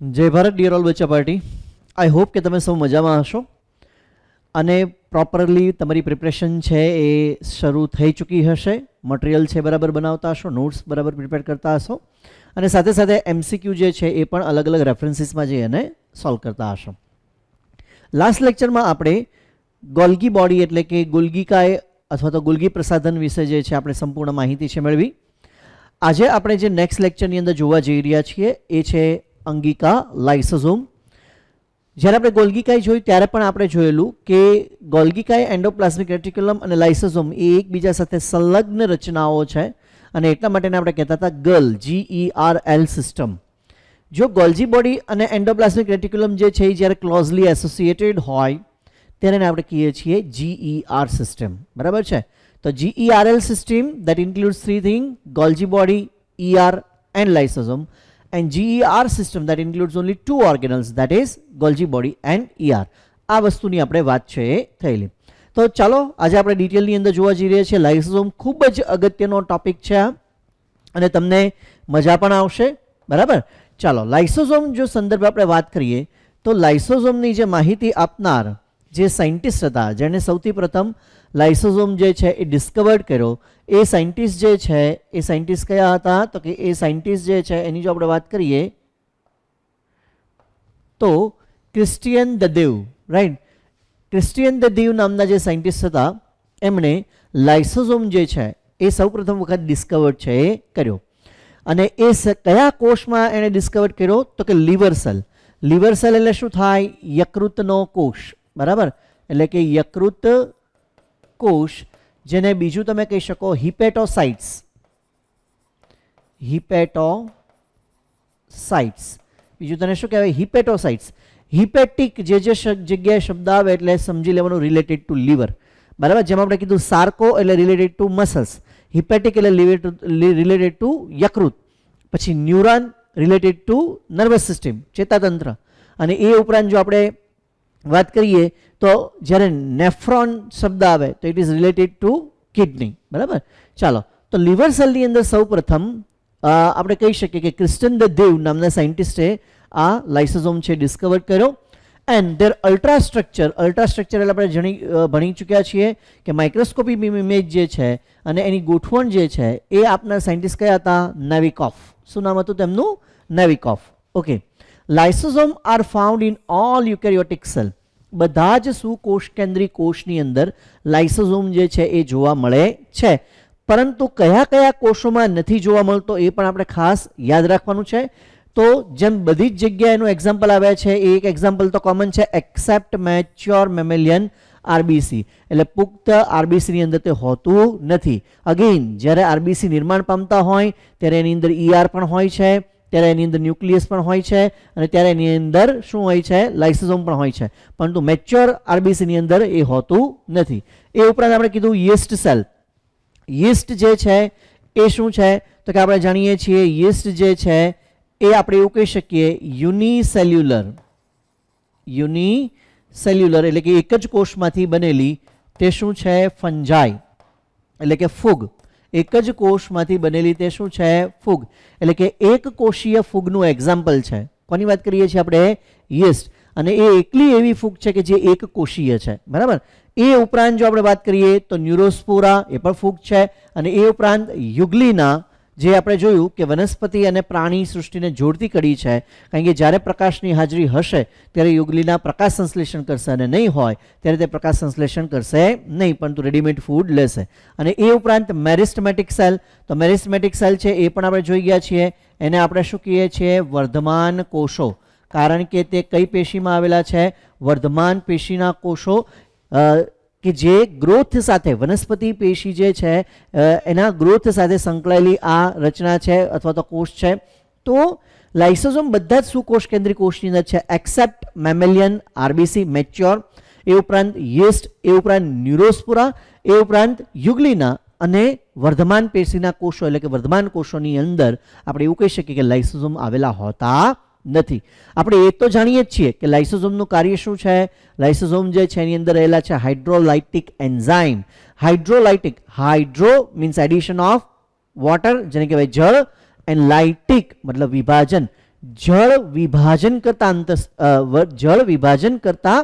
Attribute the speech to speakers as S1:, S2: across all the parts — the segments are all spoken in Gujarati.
S1: जय भारत डियर ऑल बच्चा पार्टी। आई होप કે તમે સૌ મજામાં હશો અને પ્રોપરલી તમારી પ્રિપરેશન છે એ શરૂ થઈ ચૂકી હશે, મટીરિયલ છે બરાબર બનાવતા હશો, નોટ્સ બરાબર પ્રિપેર કરતા હશો અને સાથે સાથે એમસીક્યુ જે છે એ પણ અલગ અલગ રેફરન્સીસમાં જઈ અને સોલ્વ કરતા હશો. લાસ્ટ લેક્ચરમાં આપણે ગોલ્ગી બોડી એટલે કે ગોલ્ગીકાય અથવા તો ગોલ્ગી પ્રસાધન વિશે જે છે આપણે સંપૂર્ણ માહિતી છે મેળવી. આજે આપણે જે નેક્સ્ટ લેક્ચરની અંદર જોવા જઈ રહ્યા છીએ એ છે અંગિકા લાઇસોઝોમ. જ્યારે આપણે ગોલ્ગીકાય જોયું ત્યારે પણ આપણે જોયેલું કે ગોલ્ગીકાય, એન્ડોપ્લાઝમિક રેટિક્યુલમ અને લાઇસોઝોમ એ એકબીજા સાથે સંલગ્ન રચનાઓ છે અને એટલા માટે આપણે કહેતા હતા GERL, GERL સિસ્ટમ. જો ગોલ્જી બોડી અને એન્ડોપ્લાઝમિક રેટિક્યુલમ જે છે એ જ્યારે ક્લોઝલી એસોસિએટેડ હોય ત્યારે આપણે કહીએ છીએ GER સિસ્ટમ. બરાબર છે? તો GERL system that includes three things: Golgi body, ER and lysosome, and GER system that includes only two organelles, that is Golgi body and ER. આ વસ્તુની આપણે વાત છે એ થયેલી. તો ચાલો આજે આપણે ડિટેલની અંદર જોવા જઈ રહ્યા છીએ. લાઇસોઝોમ ખૂબ જ અગત્યનો ટોપિક છે અને તમને મજા પણ આવશે. બરાબર? ચાલો, લાઇસોઝોમ જો સંદર્ભે આપણે વાત કરીએ તો લાઇસોઝોમની જે માહિતી આપનાર જે સાયન્ટિસ્ટ હતા, જેણે સૌથી પ્રથમ લાઇસોઝોમ જે છે એ ડિસ્કવર્ડ કર્યો, એ સાયન્ટિસ્ટ જે છે એ સાયન્ટિસ્ટ કયા હતા? તો કે એ સાયન્ટિસ્ટ જે છે એની જો આપણે વાત કરીએ તો ક્રિસ્ટિયન દ દેવ, રાઈટ? ક્રિસ્ટિયન દ દેવ નામના જે સાયન્ટિસ્ટ હતા એમણે લાઇસોઝોમ જે છે એ સૌપ્રથમ વખત ડિસ્કવર્ડ છે એ કર્યો. અને એ કયા કોષમાં એણે ડિસ્કવર્ડ કર્યો? તો કે લીવર સેલ. લીવર સેલ એટલે શું થાય? યકૃતનો કોષ. બરાબર? એટલે કે યકૃત કોષ, જેને બીજું તમે કહી શકો હિપેટોસાઇટ્સ. હિપેટોસાઇટ્સ બીજું તને શું કહેવાય? હિપેટોસાઇટ્સ. હિપેટિક જે જગ્યાએ શબ્દ આવે એટલે સમજી લેવાનું રિલેટેડ ટુ લીવર. બરાબર? જેમ આપણે કીધું સાર્કો એટલે રિલેટેડ ટુ મસલ્સ, હિપેટિક એટલે રિલેટેડ ટુ યકૃત, પછી neuron related to nervous system, ચેતાતંત્ર. અને એ ઉપરાંત જો આપણે વાત કરીએ તો જ્યારે નેફ્રોન શબ્દ આવે તો it is related to kidney. બરાબર? ચાલો, તો લીવર સેલની અંદર સૌ પ્રથમ આપણે કહી શકીએ કે ક્રિસ્ટિયન દ દેવ નામના સાયન્ટિસ્ટે આ લાઇસોઝોમ છે ડિસ્કવર કર્યો. એન્ડ ધેર અલ્ટ્રાસ્ટ્રક્ચર એટલે આપણે ભણી ચૂક્યા છીએ કે માઇક્રોસ્કોપી ઇમેજ જે છે અને એની ગોઠવણ જે છે એ આપના સાયન્ટિસ્ટ કયા હતા? નેવિકોફ. શું નામ હતું તેમનું? Novikoff. Okay. Lysosome are found in all eukaryotic cell. બધા જ સુકોષ કેન્દ્રી કોષની અંદર લાઇસોઝોમ જે છે એ જોવા મળે છે. પરંતુ કયા કયા કોષોમાં નથી જોવા મળતો એ પણ આપણે ખાસ યાદ રાખવાનું છે. તો જેમ બધી જ જગ્યાએ એનું એક્ઝામ્પલ આવ્યા છે, એ એક એક્ઝામ્પલ તો કોમન છે, એક્સેપ્ટ મેચ્યોર મેમેલિયન આરબીસી. એટલે પુખ્ત આરબીસીની અંદર તે હોતું નથી. અગેઇન જ્યારે આરબીસી નિર્માણ પામતા હોય ત્યારે એની અંદર ER પણ હોય છે, ત્યારે એની અંદર ન્યુક્લિયસ પણ હોય છે અને ત્યારે એની અંદર શું હોય છે? લાઇસોઝોમ પણ હોય છે. પરંતુ મેચ્યોર આરબીસીની અંદર એ હોતું નથી. એ ઉપરાંત આપણે કીધું યીસ્ટ સેલ. યીસ્ટ જે છે એ શું છે? તો કે આપણે જાણીએ છીએ યીસ્ટ જે છે એ આપણે એવું કહી શકીએ યુનિસેલ્યુલર એટલે કે એક જ કોષમાંથી બનેલી તે શું છે? ફંજાઈ એટલે કે ફૂગ. એક જ કોષમાંથી બનેલી તે શું છે? ફૂગ. એટલે કે એક કોષીય ફૂગનું એક્ઝામ્પલ છે. કોની વાત કરીએ છીએ આપણે? યીસ્ટ. અને એ એકલી એવી ફૂગ છે કે જે એક કોષીય છે. બરાબર? એ ઉપરાંત જો આપણે વાત કરીએ તો ન્યુરોસ્પોરા એ પણ ફૂગ છે. અને એ ઉપરાંત યુગ્લિના, જે આપણે જોયું કે વનસ્પતિ અને પ્રાણી સૃષ્ટિને જોડતી કડી છે. કારણ કે જ્યારે પ્રકાશની હાજરી હશે ત્યારે યુગ્લિના પ્રકાશ સંશ્લેષણ કરશે અને નહીં હોય ત્યારે તે પ્રકાશ સંશ્લેષણ કરશે નહીં, પરંતુ રેડીમેડ ફૂડ લેશે. અને એ ઉપરાંત મેરિસ્ટમેટિક સેલ. તો મેરિસ્ટમેટિક સેલ છે એ પણ આપણે જોઈ ગયા છીએ. એને આપણે શું કહીએ છીએ? વર્ધમાન કોષો. કારણ કે તે કઈ પેશીમાં આવેલા છે? વર્ધમાન પેશીના કોષો કે જે ગ્રોથ સાથે, વનસ્પતિ પેશી જે છે એના ગ્રોથ સાથે સંકળાયેલી આ રચના છે અથવા તો કોષ છે. તો લાઇસોઝોમ બધા જ સુકોષ કેન્દ્રી કોષની અંદર છે એક્સેપ્ટ મેમેલિયન આરબીસી મેચ્યોર, એ ઉપરાંત યીસ્ટ, એ ઉપરાંત ન્યુરોસ્પોરા, એ ઉપરાંત યુગ્લિના અને વર્ધમાન પેશીના કોષો એટલે કે વર્ધમાન કોષોની અંદર આપણે એવું કહી શકીએ કે લાઇસોઝોમ આવેલા હોતા નથી. આપણે એ તો જાણીએ જ છીએ કે લાઇસોઝોમનું કાર્ય શું છે? લાઇસોઝોમ જે છે એની અંદર રહેલા છે hydrolytic enzyme. Hydro means addition of water, જેને કહેવાય જળ, એન્ડ લાઇટિક મતલબ વિભાજન, જળ વિભાજન કરતા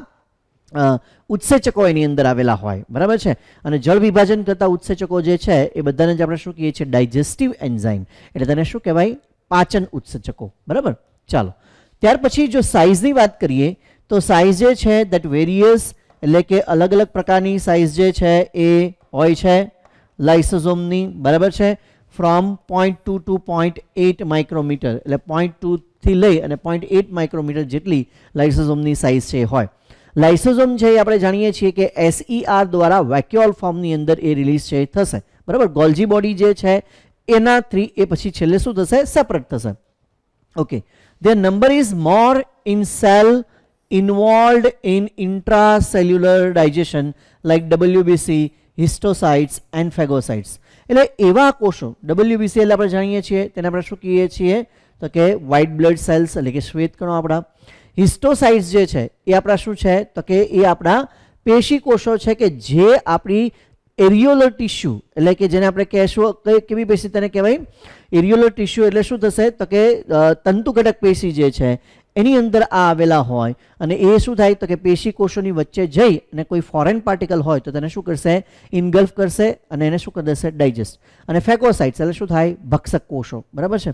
S1: ઉત્સેચકો એની અંદર આવેલા હોય, બરાબર છે. અને જળ વિભાજન કરતા ઉત્સેચકો જે છે એ બધાને જ આપણે શું કહીએ છીએ? ડાયજેસ્ટિવ એન્ઝાઇમ, એટલે તેને શું કહેવાય? પાચન ઉત્સેચકો, બરાબર. ચાલો, ત્યાર પછી જો સાઇઝની વાત કરીએ તો સાઇઝ જે છે દેટ વેરિયસ, એટલે કે અલગ અલગ પ્રકારની સાઇઝ જે છે એ હોય છે લાઇસોઝોમની, બરાબર છે. ફ્રોમ 0.2 ટુ 0.8 માઇક્રોમીટર, એટલે 0.2 થી લઈ અને 0.8 માઇક્રોમીટર જેટલી લાઇસોઝોમની સાઇઝ છે હોય. લાઇસોઝોમ છે એ આપણે જાણીએ છીએ કે SER દ્વારા વેક્યુઓલ ફોર્મની અંદર એ રિલીઝ છે થશે, બરાબર. ગોલ્જી બોડી જે છે એનાથી એ પછી છેલ્લે શું થશે? સેપરેટ થશે. Okay, their number is more in cell involved in intracellular digestion like WBC, histocytes and phagocytes. એટલે એવા કોષો, WBC એટલે આપણે જાણીએ છીએ તેને આપણે શું કહીએ છીએ? તો કે વ્હાઇટ બ્લડ સેલ્સ, એટલે કે શ્વેત કણો આપણા. હિસ્ટોસાઇટ્સ જે છે એ આપણા શું છે? તો કે એ આપણા પેશી કોષો છે કે જે આપણી એરિયોલર ટિશ્યુ, એટલે કે જેને આપણે કહેશું કેવી પેશી તેને કહેવાય? એરિયોલર ટિશ્યુ. એટલે શું થશે? તો કે તંતુ ઘટક પેશી જે છે એની અંદર આ આવેલા હોય અને એ શું થાય? તો કે પેશી કોષોની વચ્ચે જઈ અને કોઈ ફોરેન પાર્ટિકલ હોય તો તેને શું કરશે? ઇનગલ્ફ કરશે અને એને શું કરી દેશે? ડાયજેસ્ટ. અને ફેગોસાઇટ્સ એટલે શું થાય? ભક્ષક કોષો, બરાબર છે.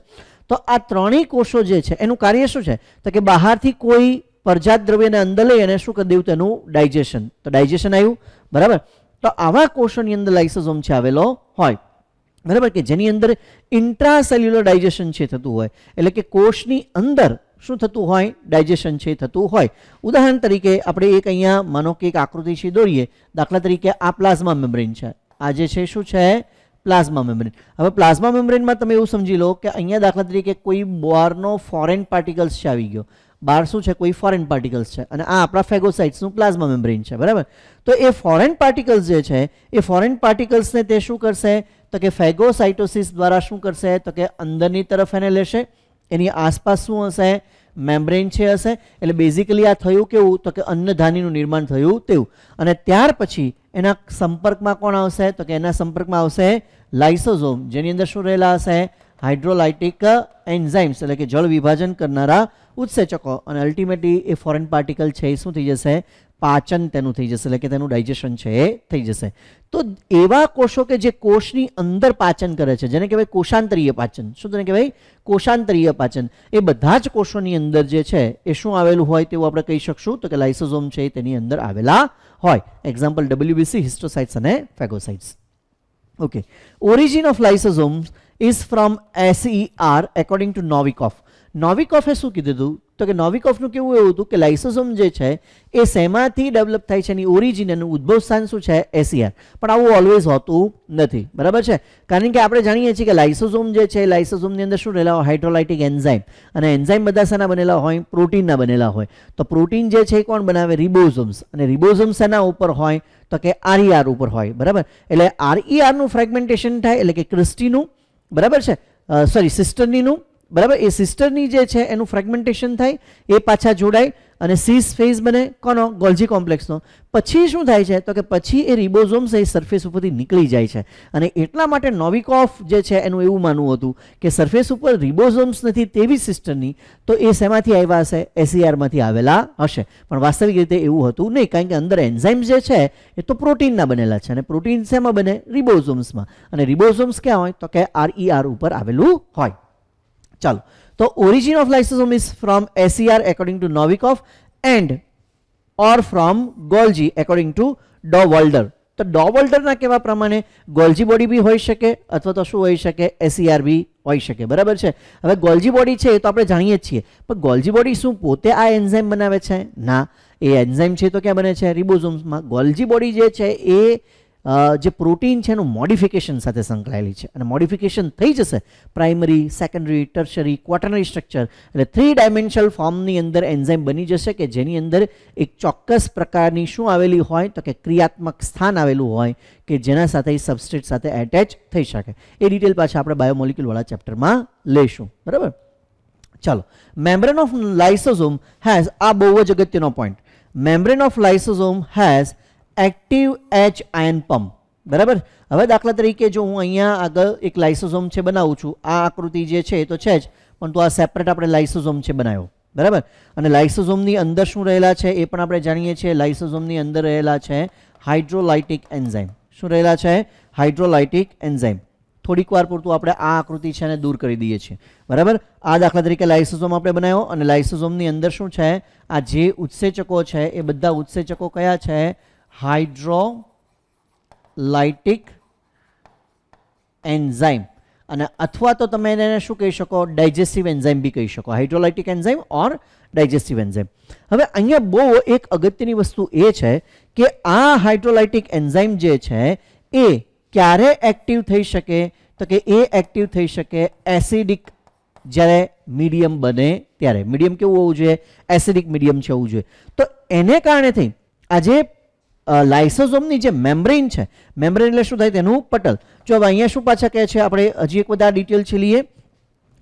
S1: તો આ ત્રણેય કોષો જે છે એનું કાર્ય શું છે? તો કે બહારથી કોઈ પરજાત દ્રવ્યને અંદર લઈ અને શું કરી દેવું? તેનું ડાયજેશન. તો ડાયજેશન આવ્યું, બરાબર. તો આવા કોષોની અંદર લાઇસોઝોમ છે આવેલો હોય, બરાબર, કે જેની અંદર ઇન્ટ્રાસેલ્યુલર ડાયજેશન છે થતું હોય, એટલે કે કોષની અંદર શું થતું હોય? ડાયજેશન છે થતું હોય. ઉદાહરણ તરીકે આપણે એક અહીંયા માનો કે એક આકૃતિ છે દોરીએ. દાખલા તરીકે આ પ્લાઝમા મેમ્બ્રેન છે, આ જે છે શું છે? Plasma membrane. હવે પ્લાઝમા મેમ્બ્રેનમાં તમે એવું સમજી લો કે અહીંયા દાખલા તરીકે કોઈ બહારનો ફોરેન પાર્ટિકલ્સ છે આવી ગયો, બહાર શું છે? કોઈ ફોરેન પાર્ટિકલ્સ છે અને આ આપણા ફેગોસાઇટ્સનું પ્લાઝમા મેમ્બ્રેન છે, બરાબર. તો એ ફોરેન પાર્ટિકલ્સ જે છે એ ફોરેન પાર્ટિકલ્સને તે શું કરશે? તો કે ફેગોસાઇટોસિસ દ્વારા શું કરશે? તો કે અંદરની તરફ એને લેશે. એની આસપાસ શું હશે? મેમ્બ્રેન છે હશે. એટલે બેઝિકલી આ થયું કેવું? તો કે અન્નધાનીનું નિર્માણ થયું તેવું. અને ત્યાર પછી એના સંપર્કમાં કોણ આવશે? તો કે એના સંપર્કમાં આવશે લાઇસોઝોમ, જેની અંદર શું રહેલા હશે? હાઇડ્રોલાઇટિક એન્ઝાઇમ્સ, એટલે કે જળ વિભાજન કરનારા ઉત્સેચકો. અને અલ્ટિમેટલી એ ફોરેન પાર્ટિકલ છે એ શું થઈ જશે? પાચન તેનું થઈ જશે, એટલે કે તેનું ડાયજેશન છે એ થઈ જશે. તો એવા કોષો કે જે કોષની અંદર પાચન કરે છે, જેને કહેવાય કોષાંતરીય પાચન. શું તેને કહેવાય? કોષાંતરીય પાચન. એ બધા જ કોષોની અંદર જે છે એ શું આવેલું હોય તેવું આપણે કહી શકશું? તો કે લાઇસોઝોમ છે તેની અંદર આવેલા હોય. એક્ઝામ્પલ WBC, હિસ્ટોસાઇટ્સ અને phagocytes. Okay, origin of lysosomes is from SER according to Novikoff. નોવિકોફે શું કીધું હતું? તો કે નોવિકોફનું કેવું એવું હતું કે લાઇસોઝોમ જે છે એ શેમાંથી ડેવલપ થાય છે? એની ઓરિજિન, એનું ઉદ્ભવ સ્થાન શું છે? SER. પણ આવું ઓલવેઝ હોતું નથી, બરાબર છે. કારણ કે આપણે જાણીએ છીએ કે લાઇસોઝોમ જે છે, લાઇસોઝોમની અંદર શું રહેલા હોય? Hydrolytic enzyme. અને એન્ઝાઇમ બધા શાના બનેલા હોય? પ્રોટીનના બનેલા હોય. તો પ્રોટીન જે છે એ કોણ બનાવે? રિબોઝોમ્સ. અને રિબોઝોમ્સ શેના ઉપર હોય? તો કે RER ઉપર હોય, બરાબર. એટલે RER નું ફ્રેગમેન્ટેશન થાય, એટલે કે ક્રિસ્ટીનું, બરાબર છે, સોરી સિસ્ટર્નીનું, બરાબર. એ સિસ્ટરની જે છે એનું ફ્રેગમેન્ટેશન થાય, એ પાછા જોડાય અને સીસ ફેઝ બને કોનો? ગોલ્જી કોમ્પ્લેક્સનો. પછી શું થાય છે? તો કે પછી એ રિબોઝોમ્સ એ સરફેસ ઉપરથી નીકળી જાય છે. અને એટલા માટે નોવિકોફ જે છે એનું એવું માનવું હતું કે સરફેસ ઉપર રિબોઝોમ્સ નથી તેવી સિસ્ટરની, તો એ શેમાંથી આવ્યા હશે? SERમાંથી આવેલા હશે. પણ વાસ્તવિક રીતે એવું હતું નહીં, કારણ કે અંદર એન્ઝાઇમ્સ જે છે એ તો પ્રોટીનના બનેલા છે. અને પ્રોટીન શેમાં બને? રિબોઝોમ્સમાં. અને રિબોઝોમ્સ ક્યાં હોય? તો કે RER ઉપર આવેલું હોય. ચાલો, તો origin of lysosome is from SER according to Novikov and or from Golgi according to Dowalder. તો ડોવલ્ડરના કહેવા પ્રમાણે ગોલ્જી બોડી બી હોઈ શકે અથવા તો શું હોઈ શકે? SER બી હોઈ શકે, બરાબર છે. હવે ગોલ્જી બોડી છે એ તો આપણે જાણીએ જ છીએ, પણ ગોલ્જી બોડી શું પોતે આ એન્ઝાઇમ બનાવે છે? ના, એ એન્ઝાઇમ છે તો ક્યાં બને છે? રિબોઝોમ્સમાં. ગોલ્જી બોડી જે છે એ જે પ્રોટીન છે એનું મોડિફિકેશન સાથે સંકળાયેલી છે. અને મોડિફિકેશન થઈ જશે પ્રાઇમરી, સેકન્ડરી, ટર્શરી, ક્વોટરનરી સ્ટ્રક્ચર, એટલે 3 ડાયમેન્શનલ ફોર્મની અંદર એન્ઝાઇમ બની જશે કે જેની અંદર એક ચોક્કસ પ્રકારની શું આવેલી હોય? તો કે ક્રિયાત્મક સ્થાન આવેલું હોય કે જેના સાથે સબસ્ટ્રેટ સાથે એટેચ થઈ શકે. એ ડિટેલ પાછા આપણે બાયોમોલિક્યુલવાળા ચેપ્ટરમાં લઈશું, બરાબર. ચાલો, મેમ્બ્રેન ઓફ લાઇસોઝોમ હેઝ, આ બહુ જ અગત્યનો point, membrane of lysosome has active H ion pump, બરાબર. હવે દાખલા તરીકે જો હું અહીંયા આગળ એક લાઇસોઝોમ છે બનાવું છું, આ આકૃતિ જે છે એ તો છે જ, પરંતુ આ સેપરેટ આપણે લાઇસોઝોમ છે બનાવ્યો, બરાબર. અને લાઇસોઝોમની અંદર શું રહેલા છે એ પણ આપણે જાણીએ છીએ. લાઇસોઝોમની અંદર રહેલા છે હાઇડ્રોલાઇટિક એન્ઝાઇમ. શું રહેલા છે? Hydrolytic enzyme. થોડીક વાર પૂરતું આપણે આ આકૃતિ છે એને દૂર કરી દઈએ છીએ, બરાબર. આ દાખલા તરીકે લાઇસોઝોમ આપણે બનાવ્યો અને લાઇસોઝોમની અંદર શું છે? આ જે ઉત્સેચકો છે એ બધા ઉત્સેચકો કયા છે? Hydrolytic enzyme. અને અથવા તો તમે એને શું કહી શકો? ડાયજેસ્ટિવ એન્ઝાઇમ બી કહી શકો. હાઇડ્રોલાઇટિક એન્ઝાઇમ ઓર ડાયજેસ્ટિવ એન્ઝાઇમ. હવે અહીંયા બહુ એક અગત્યની વસ્તુ એ છે કે આ હાઇડ્રોલાઇટિક એન્ઝાઇમ જે છે એ ક્યારે એક્ટિવ થઈ શકે? તો કે એ એક્ટિવ થઈ શકે એસિડિક જ્યારે મીડિયમ બને ત્યારે. મીડિયમ કેવું હોવું જોઈએ? એસિડિક મીડિયમ છે હોવું જોઈએ. તો એને કારણે થઈ આજે લાઇસોઝોમની જે મેમ્બ્રેન છે, મેમ્બ્રેન એટલે શું થાય? તેનું પટલ. જો હવે અહીંયા શું પાછા કહે છે, આપણે હજી એક બધા ડિટેલ છે લઈએ.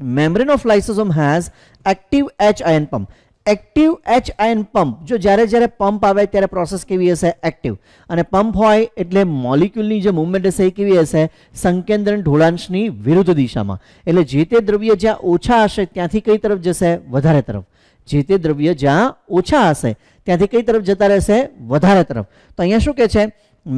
S1: Membrane of lysosome has active H ion pump. Active H ion pump. જો જ્યારે પંપ આવે ત્યારે પ્રોસેસ કેવી હશે? એક્ટિવ. અને પંપ હોય એટલે મોલિક્યુલની જે મુવમેન્ટ હશે એ કેવી હશે? સંકેન્દ્રણ ઢોળાંશની વિરુદ્ધ દિશામાં. એટલે જે તે દ્રવ્ય જ્યાં ઓછા હશે ત્યાંથી કઈ તરફ જશે? વધારે તરફ. જે તે દ્રવ્ય જ્યાં ઓછા હશે ત્યાંથી કઈ તરફ જતા રહેશે? વધારે તરફ. તો અહીંયા શું કહે છે?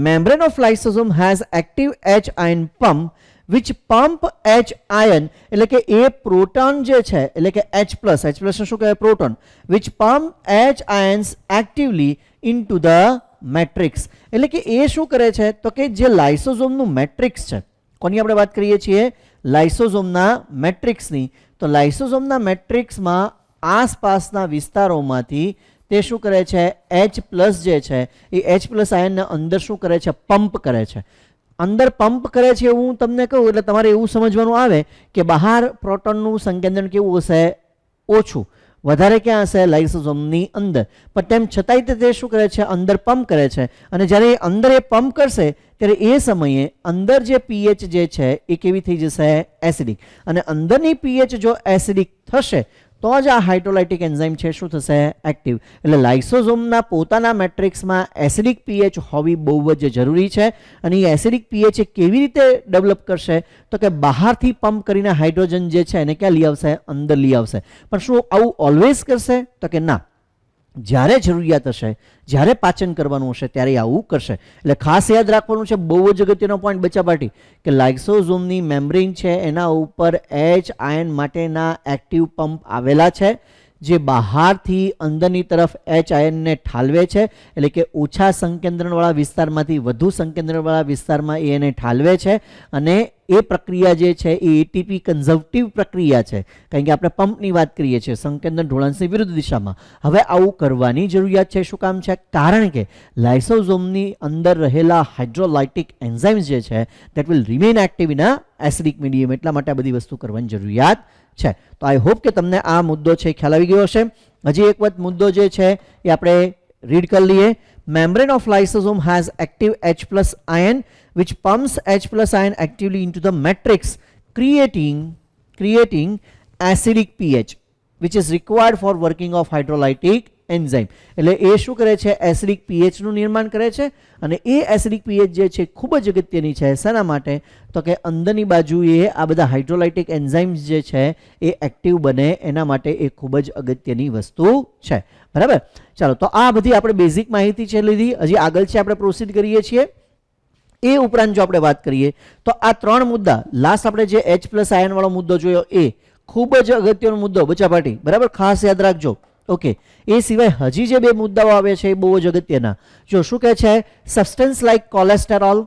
S1: Membrane of lysosome has active H ion pump which pump H ion, એટલે કે એ પ્રોટોન જે છે એટલે કે H+, H+ શું કહેવાય? Proton. Which pump H ions actively into the matrix. એટલે કે એ શું કરે છે? તો કે જે લાઇસોઝોમનું મેટ્રિક્સ છે, કોની આપણે વાત કરીએ છીએ? લાઇસોઝોમના મેટ્રિક્સની. તો લાઇસોઝોમના મેટ્રિક્સમાં આસપાસના વિસ્તારોમાંથી તે શું કરે છે? H+ જે છે એ H+ આયનને અંદર શું કરે છે? પંપ કરે છે. અંદર પંપ કરે છે એવું હું તમને કહું એટલે તમારે એવું સમજવાનું આવે કે બહાર પ્રોટોનનું સંકેન્દ્રણ કેવું હશે? ઓછું. વધારે ક્યાં હશે? લાઇસોઝોમની અંદર. પણ તેમ છતાંય તે શું કરે છે? અંદર પંપ કરે છે. અને જ્યારે અંદર એ પંપ કરશે ત્યારે એ સમયે અંદર જે પીએચ જે છે એ કેવી થઈ જશે? એસિડિક. અને અંદરની પીએચ જો એસિડિક થશે તો જ આ હાઇડ્રોલાઇટિક એન્ઝાઇમ છે શું થશે? એક્ટિવ. એટલે લાઇસોઝોમના પોતાના મેટ્રિક્સમાં એસિડિક પીએચ હોવી બહુ જ જરૂરી છે. અને એ એસિડિક પીએચ એ કેવી રીતે ડેવલપ કરશે? તો કે બહારથી પંપ કરીને હાઇડ્રોજન જે છે એને ક્યાં લઈ આવશે? અંદર લઈ આવશે. પણ શું આવું ઓલવેઝ કરશે? તો કે ના. જ્યારે જરૂરિયાત હશે, જ્યારે પાચન કરવાનું હશે ત્યારે આવું કરશે. એટલે ખાસ યાદ રાખવાનું છે, બહુ જ અગત્યનો પોઈન્ટ બચ્ચા પાર્ટી, કે લાઇસોઝોમની મેમ્બ્રેન છે એના ઉપર એચ આયન માટેના એક્ટિવ પંપ આવેલા છે જે બહારથી અંદરની તરફ એચ આયનને ઠાલવે છે. એટલે કે ઓછા સંકેન્દ્રણવાળા વિસ્તારમાંથી વધુ સંકેન્દ્રણવાળા વિસ્તારમાં એને ઠાલવે છે. અને એ પ્રક્રિયા જે છે એ એટીપી કન્ઝર્વેટિવ પ્રક્રિયા છે, કારણ કે આપણે પંપની વાત કરીએ છીએ સંકેન્દ્રણ ઢોળાંશની વિરુદ્ધ દિશામાં. હવે આવું કરવાની જરૂરિયાત છે. શું કામ છે? કારણ કે લાઇસોઝોમની અંદર રહેલા હાઇડ્રોલાઇટિક એન્ઝાઇમ્સ જે છે that will remain active in a acidic medium. એટલા માટે આ બધી વસ્તુ કરવાની જરૂરિયાત છે. તો આઈ હોપ કે તમને આ મુદ્દો છે ખ્યાલ આવી ગયો હશે. હજી એક વખત મુદ્દો જે છે એ આપણે રીડ કરી લઈએ. Membrane of lysosome has active H+ ion which pumps H+ ion actively into the matrix creating acidic pH which is required for working of hydrolytic enzyme. એટલે એ શું કરે છે? એસિડિક પીએચનું નિર્માણ કરે છે. અને એ એસિડિક પીએચ જે છે ખૂબ જ અગત્યની છે. શેના માટે? તો કે અંદરની બાજુએ આ બધા હાઇડ્રોલાઇટિક એન્ઝાઇમ્સ જે છે એ એક્ટિવ બને એના માટે એ ખૂબ જ અગત્યની વસ્તુ છે. બરાબર. ચાલો, તો આ બધી આપણે બેઝિક માહિતી છે લીધી. હજી આગળ છે આપણે પ્રોસીડ કરીએ છીએ. એ ઉપરાંત જો આપણે વાત કરીએ તો આ ત્રણ મુદ્દા, લાસ્ટ આપણે જે H+ આયન વાળો મુદ્દો જોયો એ ખૂબ જ અગત્યનો મુદ્દો બચ્ચા પાર્ટી, બરાબર, ખાસ યાદ રાખજો. ઓકે. એ સિવાય હજી જે બે મુદ્દાઓ આવે છે એ બહુ જ અગત્યના. જો શું કહે છે? સબસ્ટન્સ લાઇક કોલેસ્ટેરોલ,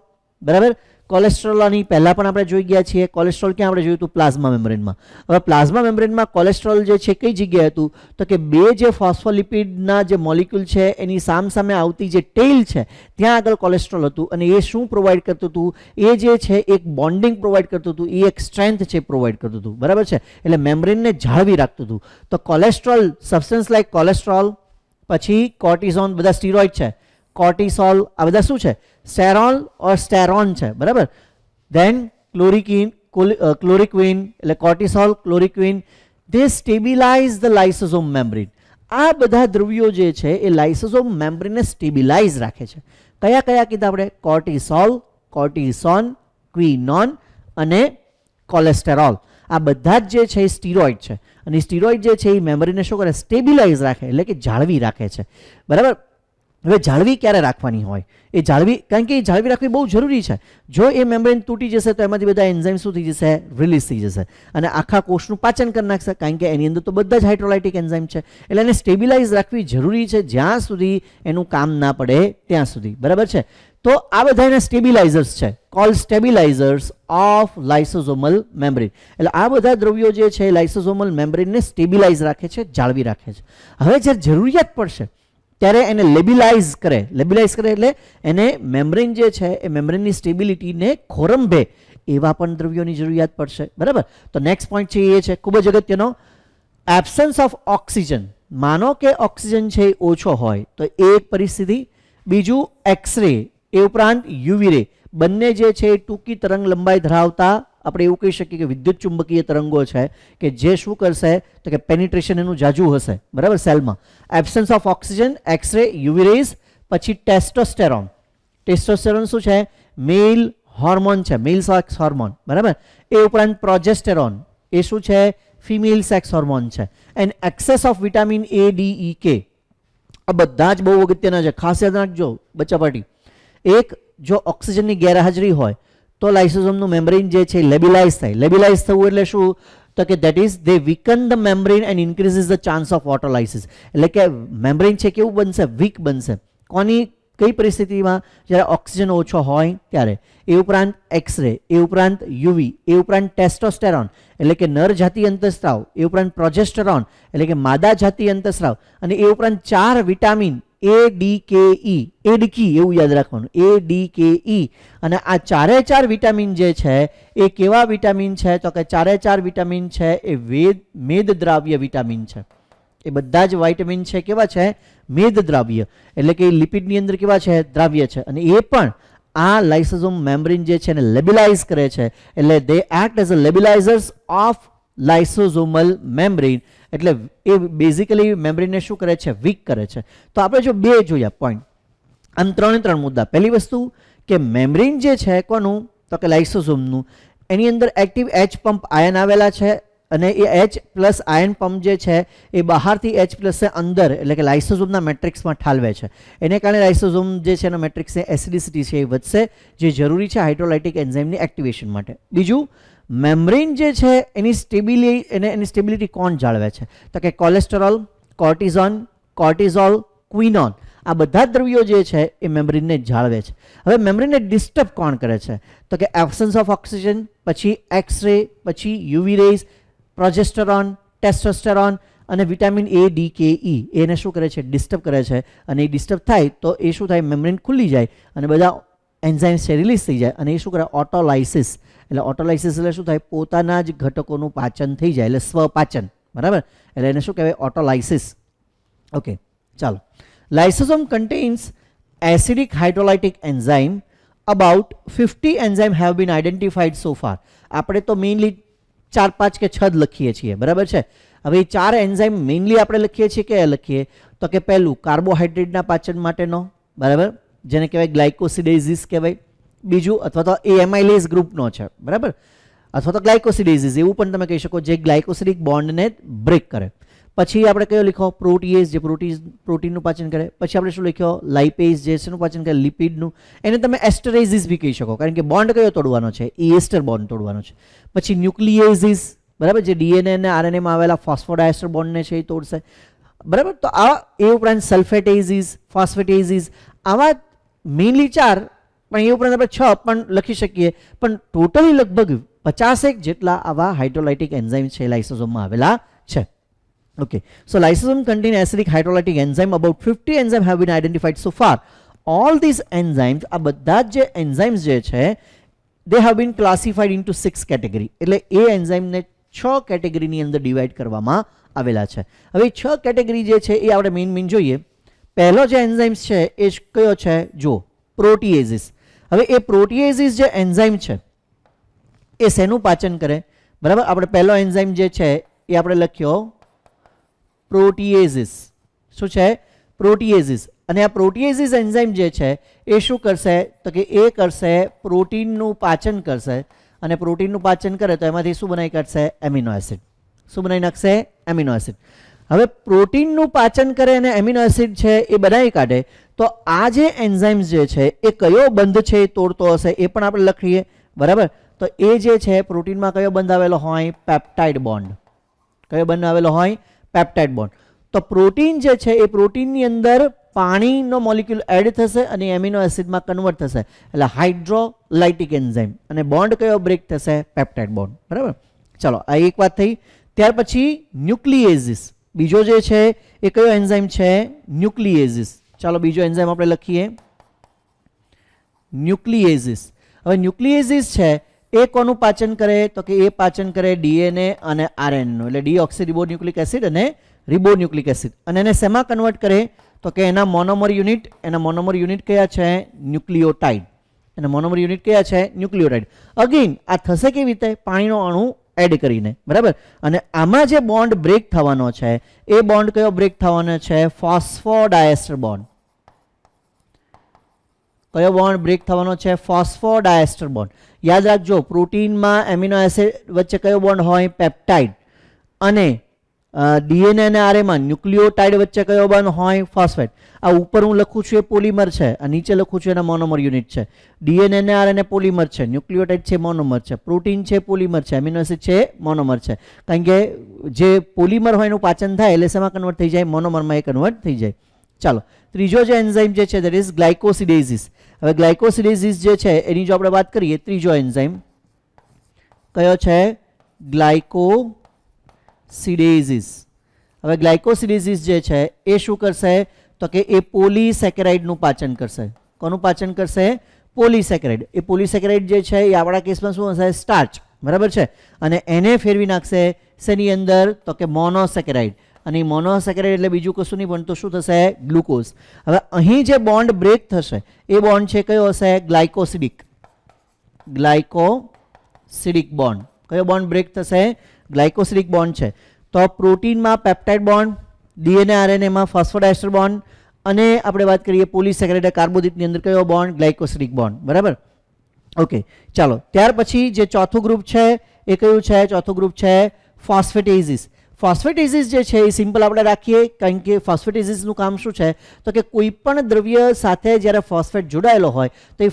S1: બરાબર. કોલેસ્ટ્રોલની પહેલા પણ આપણે જોઈ ગયા છીએ. કોલેસ્ટ્રોલ ક્યાં આપણે જોયું હતું? પ્લાઝમા મેમ્બ્રેનમાં. હવે પ્લાઝમા મેમ્બ્રેનમાં કોલેસ્ટ્રોલ જે છે કઈ જગ્યાએ હતું? તો કે બે જે ફોસ્ફોલિપિડના જે મોલિક્યુલ છે એની સામસામે આવતી જે ટેલ છે ત્યાં આગળ કોલેસ્ટ્રોલ હતું. અને એ શું પ્રોવાઈડ કરતું હતું? એ જે છે એક બોન્ડિંગ પ્રોવાઈડ કરતું હતું, એ એક સ્ટ્રેન્થ છે પ્રોવાઈડ કરતું હતું, બરાબર છે. એટલે મેમ્બ્રેનને જાળવી રાખતું હતું. તો કોલેસ્ટ્રોલ, સબસ્ટન્સ લાઇક કોલેસ્ટ્રોલ, પછી કોર્ટિઝોન, બધા સ્ટીરોઇડ છે. કોર્ટિસોલ, આ બધા શું છે? સ્ટેરોલ ઓર સ્ટેરોન છે, બરાબર. ધેન ક્લોરિક્વિન, એટલે cortisol, chloroquine, they stabilize the lysosome membrane. આ બધા દ્રવ્યો જે છે એ લાઇસોઝોમ મેમ્બ્રેનને સ્ટેબિલાઇઝ રાખે છે. કયા કયા કીધા આપણે? કોર્ટિસોલ, કોર્ટિસોન, ક્વિનોન અને કોલેસ્ટેરોલ. આ બધા જ જે છે એ સ્ટીરોઇડ છે અને સ્ટીરોઇડ જે છે એ મેમરીને શું કરે, સ્ટેબિલાઇઝ રાખે, એટલે કે જાળવી રાખે છે. બરાબર. હવે જાળવી ક્યારે રાખવાની હોય, એ જાળવી, કારણ કે એ જાળવી રાખવી બહુ જરૂરી છે. જો એ મેમ્બ્રેન તૂટી જશે તો એમાંથી બધા એન્ઝાઇમ શું થઈ જશે, રિલીઝ થઈ જશે અને આખા કોષનું પાચન કરી નાખશે, કારણ કે એની અંદર તો બધા જ હાઇડ્રોલાઇટિક એન્ઝાઇમ છે. એટલે એને સ્ટેબિલાઇઝ રાખવી જરૂરી છે જ્યાં સુધી એનું કામ ના પડે ત્યાં સુધી. બરાબર છે. તો આ બધા એના સ્ટેબિલાઇઝર્સ છે, cold stabilisers of lysosomal membrane. એટલે આ બધા દ્રવ્યો જે છે લાઇસોઝોમલ મેમ્બ્રેનને સ્ટેબિલાઇઝ રાખે છે, જાળવી રાખે છે. હવે જ્યારે જરૂરિયાત પડશે ત્યારે એને લેબિલાઇઝ કરે. લેબિલાઇઝ કરે એટલે એને મેમ્બ્રેન જે છે એ મેમ્બ્રેનની સ્ટેબિલિટીને ખોરંભે એવા પણ દ્રવ્યોની જરૂરિયાત પડશે. બરાબર. તો નેક્સ્ટ પોઈન્ટ છે એ છે ખૂબ જ અગત્યનો, એબ્સન્સ ઓફ ઓક્સિજન. માનો કે ઓક્સિજન છે એ ઓછો હોય તો એ એક પરિસ્થિતિ. બીજું એક્સરે, એ ઉપરાંત યુવી રે, બંને જે છે એ ટૂંકી તરંગ લંબાઈ ધરાવતા આપણે એવું કહી શકીએ કે વિદ્યુત ચુંબકીય તરંગો છે કે જે શું કરશે તો કે પેનિટ્રેશન એનું જાજુ હશે. બરાબર. સેલમાં absence of oxygen, x-ray, UV rays. પછી ટેસ્ટોસ્ટેરોન. ટેસ્ટોસ્ટેરોન શું છે, મેલ હોર્મોન છે, મેલ સેક્સ હોર્મોન. બરાબર. એ ઉપરાંત પ્રોજેસ્ટેરોન, એ શું છે, ફિમેલ સેક્સ હોર્મોન છે. And excess of vitamin A, D, E, K. આ બધા જ બહુ અગત્યના છે, ખાસ યાદ રાખજો બચ્ચા પાર્ટી. એક, જો ઓક્સિજનની ગેરહાજરી હોય તો લાઇસોઝોમનું મેમ્બ્રેન જે છે લેબિલાઇઝ થાય. લેબિલાઇઝ થવું એટલે શું તો કે that is they weaken the membrane and increases the chance of autolysis. એટલે કે મેમ્બ્રેન છે કેવું બનશે, વીક બનશે. કોની, કઈ પરિસ્થિતિમાં, જ્યારે ઓક્સિજન ઓછો હોય ત્યારે. એ ઉપરાંત એક્સરે, એ ઉપરાંત યુવી, એ ઉપરાંત ટેસ્ટોસ્ટેરોન એટલે કે નર જાતિ અંતસ્ત્રાવ, એ ઉપરાંત પ્રોજેસ્ટેરોન એટલે કે માદા જાતિ અંતસ્ત્રાવ, અને એ ઉપરાંત 4 વિટામિન એ, ડી, કે, ઈ, એડકી એવું યાદ રાખવાનું, એ, ડી, કે, ઈ. અને આ 4 વિટામિન જે છે એ કેવા વિટામિન છે તો કે 4 વિટામિન છે એ મેદદ્રાવ્ય વિટામિન છે. એ બધા જ વિટામિન છે કેવા છે, મેદદ્રાવ્ય, એટલે કે લિપિડની અંદર કેવા છે, દ્રાવ્ય છે. અને એ પણ આ લાઇસોઝોમ મેમ્બ્રેન જે છે એને લેબિલાઇઝ કરે છે. એટલે they act as a labilizers of lysosomal membrane. એટલે એ બેઝિકલી મેમ્બ્રેનને શું કરે છે, વીક કરે છે. તો આપણે જો બે જોયા પોઈન્ટ, આમ 3 મુદ્દા. પહેલી વસ્તુ કે મેમ્બ્રેન જે છે કોનું તો કે લાઇસોઝોમનું, એની અંદર એક્ટિવ H પંપ આયન આવેલા છે અને એ H પ્લસ આયન પંપ જે છે એ બહારથી H પ્લસ અંદર એટલે કે લાઇસોઝોમના મેટ્રિક્સમાં ઠાલવે છે. એને કારણે લાઇસોઝોમ જે છે એના મેટ્રિક્સની એસિડિસિટી છે એ વધશે, જે જરૂરી છે હાઇડ્રોલાઇટિક એન્ઝાઇમની એક્ટિવેશન માટે. બીજું, મેમ્બ્રેન જે છે એની સ્ટેબિલિટી કોણ જાળવે છે તો કે કોલેસ્ટેરોલ, કોર્ટિઝોલ, ક્વિનોન. આ બધા દ્રવ્યો જે છે એ મેમ્બ્રેનને જાળવે છે. હવે મેમ્બ્રેનને ડિસ્ટર્બ કોણ કરે છે તો કે એબ્સન્સ ઓફ ઓક્સિજન, પછી એક્સરે, પછી યુવી રેઝ, પ્રોજેસ્ટેરોન, ટેસ્ટોસ્ટેરોન અને વિટામિન એ, ડી, કે, ઈ. એને શું કરે છે, ડિસ્ટર્બ કરે છે. અને એ ડિસ્ટર્બ થાય તો એ શું થાય, મેમ્બ્રેન ખુલ્લી જાય અને બધા એન્ઝાઇમ્સ રિલીઝ થઈ જાય અને એ શું કરે, ઓટોલાઇસિસ. એટલે ઓટોલાઇસિસ એટલે શું થાય, પોતાના જ ઘટકોનું પાચન થઈ જાય, એટલે સ્વપાચન. બરાબર. એટલે એને શું કહેવાય, ઓટોલાઇસિસ. ઓકે, ચાલો. Lysosome contains acidic hydrolytic enzyme. About 50 enzymes have been identified so far. આપણે તો મેઇનલી 4, 5 કે 6 જ લખીએ છીએ. બરાબર છે. હવે 4 એન્ઝાઇમ મેઇનલી આપણે લખીએ છીએ કે લખીએ તો કે પહેલું કાર્બોહાઈડ્રેટના પાચન માટેનો, બરાબર, જેને કહેવાય ગ્લાયકોસિડેઝિસ કહેવાય. બીજું અથવા તો એ એમાઇલેઝ ગ્રુપનો છે. બરાબર. અથવા તો ગ્લાયકોસિડેઝિસ એવું પણ તમે કહી શકો, જે ગ્લાયકોસિડિક બોન્ડને બ્રેક કરે. પછી આપણે કયો લખ્યો, પ્રોટીએઝ, જે પ્રોટીનનું પાચન કરે. પછી આપણે શું લખ્યો, લાઇપેઝ, જે શેનું પાચન કરે, લિપિડનું. એને તમે એસ્ટરેઝિસ બી કહી શકો, કારણ કે બોન્ડ કયો તોડવાનો છે, એ એસ્ટર બોન્ડ તોડવાનો છે. પછી ન્યુક્લિયેઝિસ, બરાબર, જે ડીએનએ અને આરએનએમાં આવેલા ફોસ્ફોડાયસ્ટર બોન્ડને છે એ તોડશે. બરાબર. તો આ એ ઉપરાંત સલ્ફેટેઝિસ, ફોસ્ફેટેઝિસ, આવા મેઇનલી 4, પણ એ ઉપરાંત આપણે 6 પણ લખી શકીએ. પણ ટોટલી લગભગ 50 જેટલા આવા હાઇડ્રોલાઇટિક એન્ઝાઇમ છે લાઇસોઝોમમાં આવેલા છે. Okay, so lysosome contain acidic hydrolytic enzyme. About 50 enzymes have been identified so far. All these enzymes, આ બધા જે enzymes જે છે, they have been classified into 6 category. એટલે એ એન્ઝાઇમને 6 કેટેગરીની અંદર ડિવાઈડ કરવામાં આવેલા છે. હવે 6 કેટેગરી જે છે એ આપણે મેઇન જોઈએ. પહેલો જે એન્ઝાઇમ્સ છે એ કયો છે, જો પ્રોટીએઝિસ. હવે એ પ્રોટીએઝિસ જે એન્ઝાઇમ છે એ શેનું પાચન કરે, બરાબર. આપણે પહેલો એન્ઝાઇમ જે છે એ આપણે લખ્યો પ્રોટીએઝિસ. શું છે, પ્રોટીએઝિસ. અને આ પ્રોટીએઝિસ એન્ઝાઇમ જે છે એ શું કરશે તો કે એ કરશે પ્રોટીનનું પાચન કરશે અને પ્રોટીનનું પાચન કરે તો એમાંથી શું બનાવી કાઢશે? Amino acid. શું બનાવી નાખશે? Amino acid. હવે પ્રોટીનનું પાચન કરે અને એમિનો એસિડ છે એ બનાવી કાઢે તો આ જે એન્ઝાઇમ્સ જે છે એ કયો બંધ છે એ તોડતો હશે એ પણ આપણે લખીએ, બરાબર? તો એ જે છે પ્રોટીનમાં કયો બંધ આવેલો હોય? Peptide bond. કયો બંધ આવેલો હોય? Peptide bond. તો પ્રોટીન જે છે એ પ્રોટીનની અંદર પાણીનો મોલિક્યુલ એડ થશે અને એમિનો એસિડમાં કન્વર્ટ થશે એટલે હાઇડ્રોલાઇટિક એન્ઝાઇમ, અને બોન્ડ કયો બ્રેક થશે? પેપ્ટાઇડ બોન્ડ, બરાબર? ચલો, આ એક વાત થઈ. ત્યાર પછી ન્યુક્લિએઝિસ બીજો જે છે એ કયો એન્ઝાઇમ છે? ન્યુક્લિએઝિસ. ચાલો બીજો એન્ઝાઇમ આપણે લખીએ, ન્યુક્લિએઝિસ. હવે ન્યુક્લિએઝિસ છે એ કોનું પાચન કરે? તો કે એ પાચન કરે ડીએનએ અને આરએનએનું, એટલે ડીઓક્સીરિબોન્યુક્લિક એસિડ અને રિબોન્યુક્લિક એસિડ. અને એને શેમાં કન્વર્ટ કરે? તો કે એના મોનોમર યુનિટ. એના મોનોમર યુનિટ કયા છે? ન્યુક્લિયોટાઇડ. એના મોનોમર યુનિટ કયા છે? ન્યુક્લિયોટાઇડ. અગેન આ થશે કેવી રીતે? પાણીનો અણુ એડ કરીને, બરાબર? અને આમાં જે બોન્ડ બ્રેક થવાનો છે એ બોન્ડ કયો બ્રેક થવાનો છે? ફોસ્ફોડાયસ્ટર બોન્ડ. કયો બોન્ડ બ્રેક થવાનો છે? ફોસ્ફોડાયસ્ટર બોન્ડ. યાદ રાખજો, પ્રોટીનમાં એમિનો એસિડ વચ્ચે કયો બોન્ડ હોય? પેપ્ટાઇડ. અને ડીએનએ અને આરએમાં ન્યુક્લિયોટાઇડ વચ્ચે કયો બોન્ડ હોય? ફોસ્ફેટ. આ ઉપર હું લખું છું એ પોલિમર છે, આ નીચે લખું છું એના મોનોમર યુનિટ છે. ડીએનએ અને આરએનએ પોલિમર છે, ન્યુક્લિયોટાઇડ છે મોનોમર છે, પ્રોટીન છે પોલિમર છે, એમિનો એસિડ છે મોનોમર છે. કારણ કે જે પોલિમર હોય એનું પાચન થાય એટલે શેમાં કન્વર્ટ થઈ જાય? મોનોમરમાં એ કન્વર્ટ થઈ જાય. ચાલો, ત્રીજો જે એન્ઝાઇમ જે છે દેટ ઇઝ ગ્લાયકોસિડેઝિસ. હવે ગ્લાયકોસિડેઝિસ જે છે એની જો આપણે વાત કરીએ, ત્રીજો એન્ઝાઇમ કયો છે? ગ્લાયકોસિડેઝિસ. હવે ગ્લાયકોસિડેઝિસ જે છે એ શું કરશે? તો કે એ પોલીસેકેરાઇડનું પાચન કરશે. કોનું પાચન કરશે? પોલીસેકેરાઇડ. એ પોલીસેકેરાઇડ જે છે એ આપણા કેસમાં શું હશે? સ્ટાર્ચ, બરાબર છે? અને એને ફેરવી નાખશે શેની અંદર? તો કે મોનોસેકેરાઇડ. અને મોનોસેકેરાઇડ એટલે બીજું કશું નહીં પણ તો શું થશે? ગ્લુકોઝ. હવે અહીં જે બોન્ડ બ્રેક થશે એ બોન્ડ છે કયો હશે? ગ્લાયકોસિડિક. ગ્લાયકોસિડિક બોન્ડ. કયો બોન્ડ બ્રેક થશે? ગ્લાયકોસિડિક બોન્ડ છે. તો પ્રોટીનમાં પેપ્ટાઇડ બોન્ડ, ડીએનએ આરએનએમાં ફોસ્ફોડાયસ્ટર બોન્ડ, અને આપણે વાત કરીએ પોલીસેકેરાઇડ કાર્બોદિતની અંદર કયો બોન્ડ? ગ્લાયકોસિડિક બોન્ડ, બરાબર? ઓકે, ચાલો ત્યાર પછી જે ચોથું ગ્રુપ છે એ કયું છે? ચોથું ગ્રુપ છે ફોસ્ફેટેઝિસ. ફોસ્ફેટેઝિસ જે છે એ સિમ્પલ આપણે રાખીએ, કારણ કે ફોસ્ફેટેઝિસનું કામ શું છે? તો કે કોઈ પણ દ્રવ્ય સાથે જ્યારે ફોસ્ફેટ જોડાયેલો હોય તો એ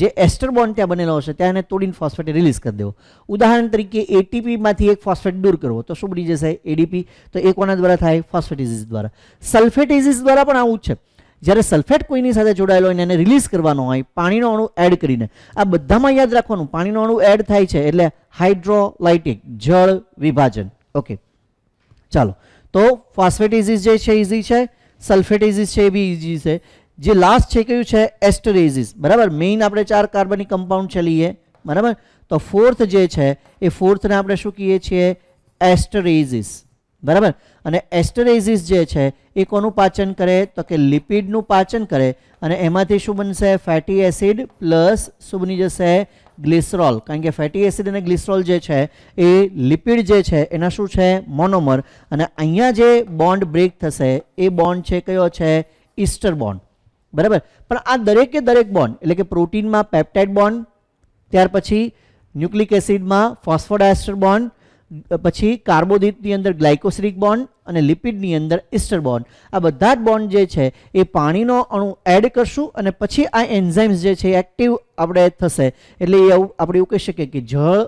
S1: જે એસ્ટર બોન્ડ ત્યાં બનેલો હશે ત્યાં એને તોડીને ફોસ્ફેટ રિલીઝ કરી દેવો. ઉદાહરણ તરીકે એટીપીમાંથી એક ફોસ્ફેટ દૂર કરવો તો શું બની જશે? એડીપી. તો એ કોના દ્વારા થાય? ફોસ્ફેટેઝિસ દ્વારા. સલ્ફેટેઝિસ દ્વારા પણ આવું જ છે. જ્યારે સલ્ફેટ કોઈની સાથે જોડાયેલો હોય એને રિલીઝ કરવાનો હોય પાણીનો અણુ એડ કરીને. આ બધામાં યાદ રાખવાનું, પાણીનો અણુ એડ થાય છે એટલે હાઇડ્રોલાઇટિક, જળ વિભાજન. ઓકે, ચાલો. તો ફોસ્ફેટેઝિસ જે છે ઇઝી છે, સલ્ફેટેઝિસ છે એ બી ઇઝી છે. જે લાસ્ટ છે કયું છે? એસ્ટરેઝિસ, બરાબર? મેઇન આપણે 4 કાર્બનિક કમ્પાઉન્ડ છે લઈએ, બરાબર? તો ફોર્થ જે છે એ ફોર્થને આપણે શું કહીએ છીએ? એસ્ટરેઝિસ, બરાબર? અને એસ્ટરેઝિસ જે છે એ કોનું પાચન કરે? તો કે લિપિડનું પાચન કરે અને એમાંથી શું બનશે? ફેટી એસિડ પ્લસ શું બની જશે? ગ્લિસરોલ. કારણ કે ફેટી એસિડ અને ગ્લિસરોલ જે છે એ લિપિડ જે છે એના શું છે? મોનોમર. અને અહીંયા જે બોન્ડ બ્રેક થશે એ બોન્ડ છે કયો છે? ઈસ્ટર બોન્ડ, બરાબર? પણ આ દરેકે દરેક બોન્ડ એટલે કે પ્રોટીનમાં પેપ્ટાઇડ બોન્ડ, ત્યાર પછી ન્યુક્લિક એસિડમાં ફોસ્ફોડાયસ્ટર બોન્ડ, પછી કાર્બોદિતની અંદર ગ્લાયકોસિડિક બોન્ડ અને લિપિડની અંદર ઈસ્ટર બોન્ડ, આ બધા જ બોન્ડ જે છે એ પાણીનો અણુ એડ કરશું અને પછી આ એન્ઝાઇમ્સ જે છે એક્ટિવ આપણે થશે. એટલે એ આપણે એવું કહી શકીએ કે જળ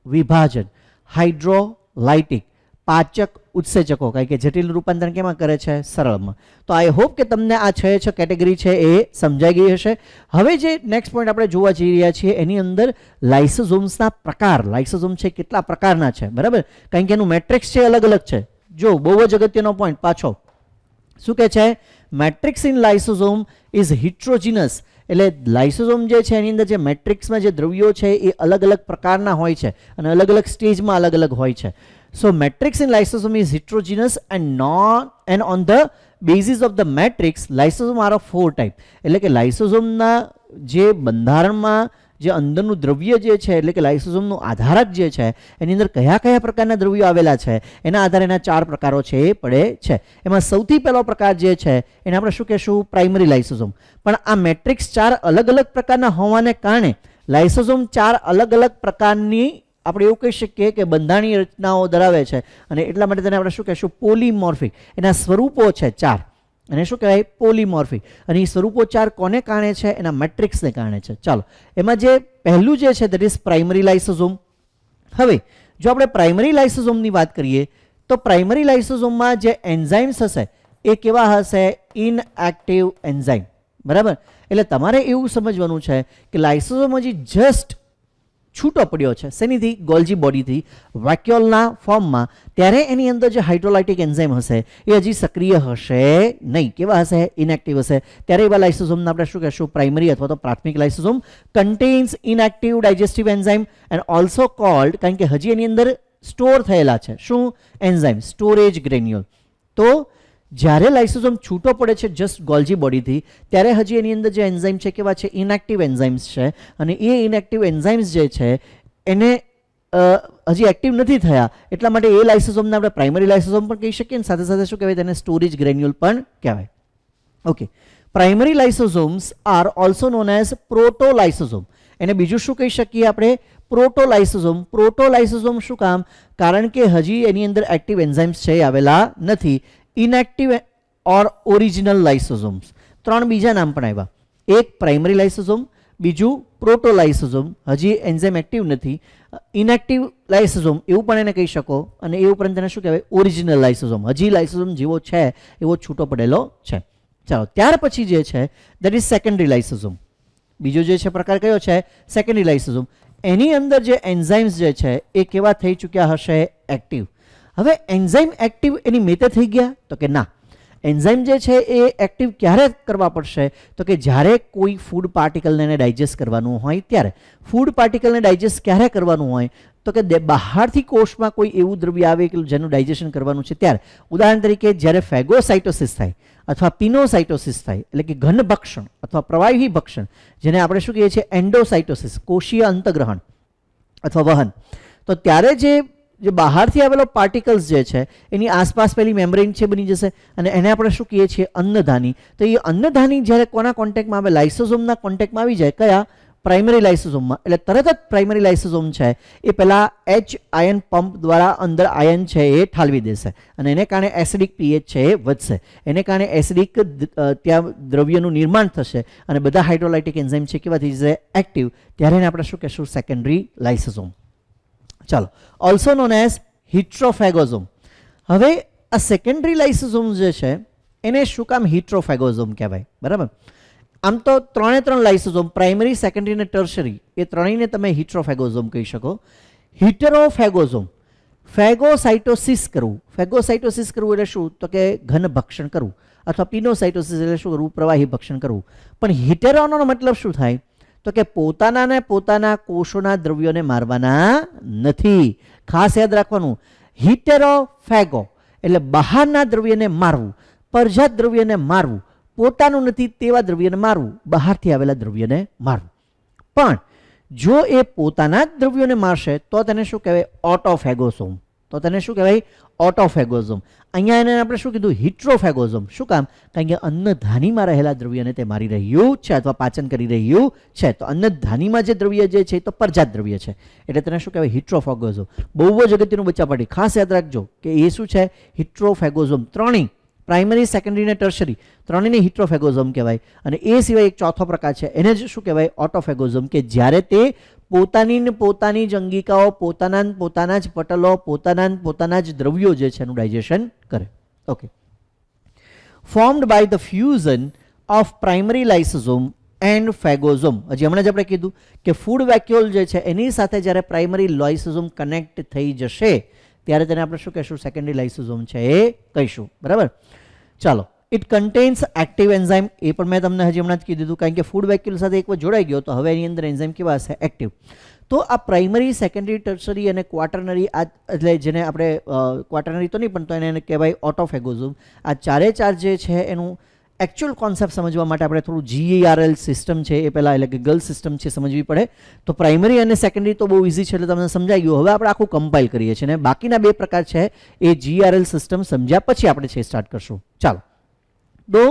S1: વિભાજન, હાઇડ્રોલાઇટિક, પાચક ઉત્સેચકો. કારણ કે જટિલ રૂપાંતરણ કેમાં કરે છે? સરળમાં. તો આઈ હોપ કે તમને આ 6 કેટેગરી છે એ સમજાઈ ગઈ હશે. હવે જે નેક્સ્ટ પોઈન્ટ આપણે જોવા જઈ રહ્યા છીએ એની અંદર લાઇસોઝોમ્સના પ્રકાર. લાઇસોઝોમ છે કેટલા પ્રકારના છે, બરાબર? કારણ કે એનું મેટ્રિક્સ છે અલગ અલગ છે. જો બહુ જ અગત્યનો પોઈન્ટ પાછો શું કહે છે? Matrix in lysosome is heterogeneous. એટલે લાઇસોઝોમ જે છે એની અંદર જે મેટ્રિક્સમાં જે દ્રવ્યો છે એ અલગ અલગ પ્રકારના હોય છે અને અલગ અલગ સ્ટેજમાં અલગ અલગ હોય છે. So matrix in lysosome is heterogeneous and on the basis of the matrix lysosome are of 4 type. એટલે કે લાઇસોઝોમના જે બંધારણમાં જે અંદરનું દ્રવ્ય જે છે એટલે કે લાઇસોઝોમનું આધારક જે છે એની અંદર કયા કયા પ્રકારના દ્રવ્યો આવેલા છે એના આધારે એના 4 પ્રકારો છે એ પડે છે. એમાં સૌથી પહેલો પ્રકાર જે છે એને આપણે શું કહેશું? Primary lysosome. પણ આ મેટ્રિક્સ 4 અલગ અલગ પ્રકારના હોવાને કારણે લાઇસોસોમ 4 અલગ અલગ પ્રકારની આપણે એવું કહી શકીએ કે બંધારણીય રચનાઓ ધરાવે છે અને એટલા માટે તેને આપણે શું કહીશું પોલીમોર્ફિક. એના સ્વરૂપો છે 4 અને શું કહેવાય પોલીમોર્ફિક. અને એ સ્વરૂપો 4 કોને કારણે છે? એના મેટ્રિક્સને કારણે છે. ચાલો, એમાં જે પહેલું જે છે દેટ ઇઝ પ્રાઇમરી લાઇસોસોમ. હવે જો આપણે પ્રાઇમરી લાઇસોસોમની વાત કરીએ તો પ્રાઇમરી લાઇસોસોમમાં જે એન્ઝાઇમ્સ હશે એ કેવા હશે? Inactive enzyme. બરાબર, એટલે તમારે એવું સમજવાનું છે કે લાઇસોસોમ હજી જસ્ટ છૂટો પડ્યો છે શેનીથી? ગોલ્જી બોડીથી, વેક્યુલના ફોર્મમાં. ત્યારે એની અંદર જે હાઇડ્રોલાઇટિક એન્ઝાઇમ હશે એ હજી સક્રિય હશે નહીં. કેવા હશે? ઇનએક્ટિવ હશે. ત્યારે એવા લાઇસોસોમને આપણે શું કહેશું? પ્રાઇમરી અથવા તો પ્રાથમિક lysosome. Contains inactive digestive enzyme and also called, કારણ કે હજી એની અંદર સ્ટોર થયેલા છે શું? Enzyme, storage granule. તો જ્યારે લાઇસોસોમ છૂટો પડે છે જસ્ટ ગોલ્જી બોડીથી, ત્યારે હજી એની અંદર જે એન્ઝાઇમ છે કેવા છે? ઇનએક્ટિવ એન્ઝાઇમ્સ છે. અને એ ઇનએક્ટિવ એન્ઝાઇમ્સ જે છે એને હજી એક્ટિવ નથી થયા, એટલા માટે એ લાઇસોસોમને આપણે પ્રાઇમરી લાઇસોસોમ પણ કહી શકીએ અને સાથે સાથે શું કહેવાય? તેને સ્ટોરેજ ગ્રેન્યુલ પણ કહેવાય. Okay, primary lysosomes are also known as protolysosome. એને બીજું શું કહી શકીએ આપણે? પ્રોટોલાઇસોસોમ. પ્રોટોલાઇસોસોમ શું કામ? કારણ કે હજી એની અંદર એક્ટિવ એન્ઝાઇમ્સ છે આવેલા નથી. ઇનએક્ટિવ ઓર ઓરિજિનલ લાઇસોસોમ્સ. 3 બીજા નામ પણ આવ્યા. એક પ્રાઇમરી લાઇસોસોમ, બીજું પ્રોટોલાઇસોસોમ, હજી એન્ઝાઇમ એક્ટિવ નથી. ઇનએક્ટિવ લાઇસોસોમ એવું પણ એને કહી શકો. અને એ ઉપરાંત તેને શું કહેવાય? Original lysosome. હજી લાઇસોસોમ જેવો છે એવો છૂટો પડેલો છે. ચાલો, ત્યાર પછી જે છે દેટ ઇઝ સેકન્ડરી લાઇસોસોમ. બીજો જે છે પ્રકાર કયો છે? Secondary lysosome. એની અંદર જે એન્ઝાઇમ્સ જે છે એ કેવા થઈ ચૂક્યા હશે? એક્ટિવ. હવે એન્ઝાઇમ એક્ટિવ એની મેતે થઈ ગયા? તો કે ના. એન્ઝાઇમ જે છે એ એક્ટિવ ક્યારે કરવા પડશે? તો કે જ્યારે કોઈ ફૂડ પાર્ટિકલને એને ડાયજેસ્ટ કરવાનું હોય ત્યારે. ફૂડ પાર્ટિકલને ડાયજેસ્ટ ક્યારે કરવાનું હોય? તો કે બહારથી કોષમાં કોઈ એવું દ્રવ્ય આવે કે જેનું ડાયજેશન કરવાનું છે ત્યારે. ઉદાહરણ તરીકે જ્યારે ફેગોસાઇટોસિસ થાય અથવા પિનોસાઇટોસિસ થાય, એટલે કે ઘન ભક્ષણ અથવા પ્રવાહી ભક્ષણ, જેને આપણે શું કહીએ છીએ? એન્ડોસાઇટોસિસ, કોષીય અંતગ્રહણ અથવા વહન. તો ત્યારે જે બહારથી આવેલો પાર્ટિકલ્સ જે છે એની આસપાસ પેલી મેમ્બ્રેન છે બની જશે અને એને આપણે શું કહીએ છીએ? અન્નધાની. તો એ અન્નધાની જ્યારે કોના કોન્ટેક્ટમાં આવે? લાઇસોસોમના કોન્ટેક્ટમાં આવી જાય. કયા? પ્રાઇમરી લાઇસોસોમમાં. એટલે તરત જ પ્રાઇમરી લાઇસોસોમ છે એ પહેલાં H આયન પંપ દ્વારા અંદર આયન છે એ ઠાલવી દેશે અને એને કારણે એસિડિક પીએચ છે એ વધશે. એને કારણે એસિડિક ત્યાં દ્રવ્યનું નિર્માણ થશે અને બધા હાઇડ્રોલાઇટિક એન્ઝાઇમ છે કેવા થઈ જશે? એક્ટિવ. ત્યારે એને આપણે શું કહેશું? Secondary lysosome. ચાલો, ઓલ્સો નોન એઝ હિટ્રોફેગોઝોમ. હવે આ સેકન્ડરી લાઇસોસોમ જે છે એને શું કામ હિટ્રોફેગોઝોમ કહેવાય? બરાબર, આમ તો 3 લાઇસોસોમ, પ્રાઇમરી, સેકન્ડરી અને ટર્શરી, એ ત્રણેયને તમે હિટ્રોફેગોઝોમ કહી શકો. હિટરોફેગોઝોમ, ફેગોસાઇટોસિસ કરવું. ફેગોસાઇટોસિસ કરવું એટલે શું? તો કે ઘન ભક્ષણ કરવું. અથવા પિનોસાઇટોસિસ એટલે શું કરવું? પ્રવાહી ભક્ષણ કરવું. પણ હિટેરોનો મતલબ શું થાય? તો કે પોતાના કોષોના દ્રવ્યોને મારવાના નથી. ખાસ યાદ રાખવાનું, હિટેરોફેગો એટલે બહારના દ્રવ્યને મારવું, પરજાત દ્રવ્યને મારવું, પોતાનું નથી તેવા દ્રવ્યને મારવું, બહારથી આવેલા દ્રવ્યને મારવું. પણ જો એ પોતાના જ દ્રવ્યોને મારશે તો તેને શું કહેવાય? ઓટોફેગોઝોમ. તો તેને શું કહેવાય? ઓટોફેગોઝોમ. અહીંયા એને આપણે શું કીધું? હિટ્રોફેગોઝોમ. શું કામ? કારણ કે અન્નધાનીમાં રહેલા દ્રવ્યને તે મારી રહ્યું છે અથવા પાચન કરી રહ્યું છે. તો અન્નધાનીમાં જે દ્રવ્ય જે છે એ તો પરજાત દ્રવ્ય છે, એટલે તેને શું કહેવાય? હિટ્રોફેગોઝોમ. બહુ જ અગત્યનું બચ્ચા પાડી, ખાસ યાદ રાખજો કે એ શું છે? હિટ્રોફેગોઝોમ. ત્રણેય, પ્રાઇમરી, સેકન્ડરી અને ટર્શરી, ત્રણેયને હિટ્રોફેગોઝોમ કહેવાય. અને એ સિવાય એક ચોથો પ્રકાર છે એને જ શું કહેવાય? ઓટોફેગોઝોમ, કે જ્યારે તે પોતાની જ અંગિકાઓ, પોતાના જ પટલો, પોતાના જ દ્રવ્યો જે છે એનું ડાયજેશન કરે. Okay, formed by the fusion of primary lysosome and phagosome. હજી હમણાં જ આપણે કીધું કે ફૂડ વેક્યુલ જે છે એની સાથે જ્યારે પ્રાઇમરી લાઇસોસોમ કનેક્ટ થઈ જશે ત્યારે તેને આપણે શું કહીશું? સેકન્ડરી લાઇસોસોમ છે એ કહીશું. બરાબર, ચાલો. It contains active enzyme. એ પણ મેં તમને હજી હમણાં જ કીધું હતું, કારણ કે ફૂડ વેક્યુલ સાથે એક વાર જોડાઈ ગયો તો હવે એની અંદર એન્ઝાઇમ કેવા હશે? એક્ટિવ. તો આ પ્રાઇમરી, સેકન્ડરી, ટર્શરી અને ક્વાટરનરી, આ એટલે જેને આપણે ક્વાટરનરી તો નહીં પણ તો એને કહેવાય ઓટોફેગોઝોમ. આ ચાર જે છે એનું એકચ્યુઅલ કોન્સેપ્ટ સમજવા માટે આપણે થોડું GERL સિસ્ટમ છે એ પહેલાં, એટલે કે ગર્લ સિસ્ટમ છે, સમજવી પડે. તો પ્રાઇમરી અને સેકન્ડરી તો બહુ ઇઝી છે એટલે તમને સમજાઈ ગયું. હવે આપણે આખું કમ્પાઇલ કરીએ છીએ અને બાકીના 2 પ્રકાર છે એ GERL સિસ્ટમ સમજ્યા પછી આપણે છે સ્ટાર્ટ કરશું. ચાલો, તો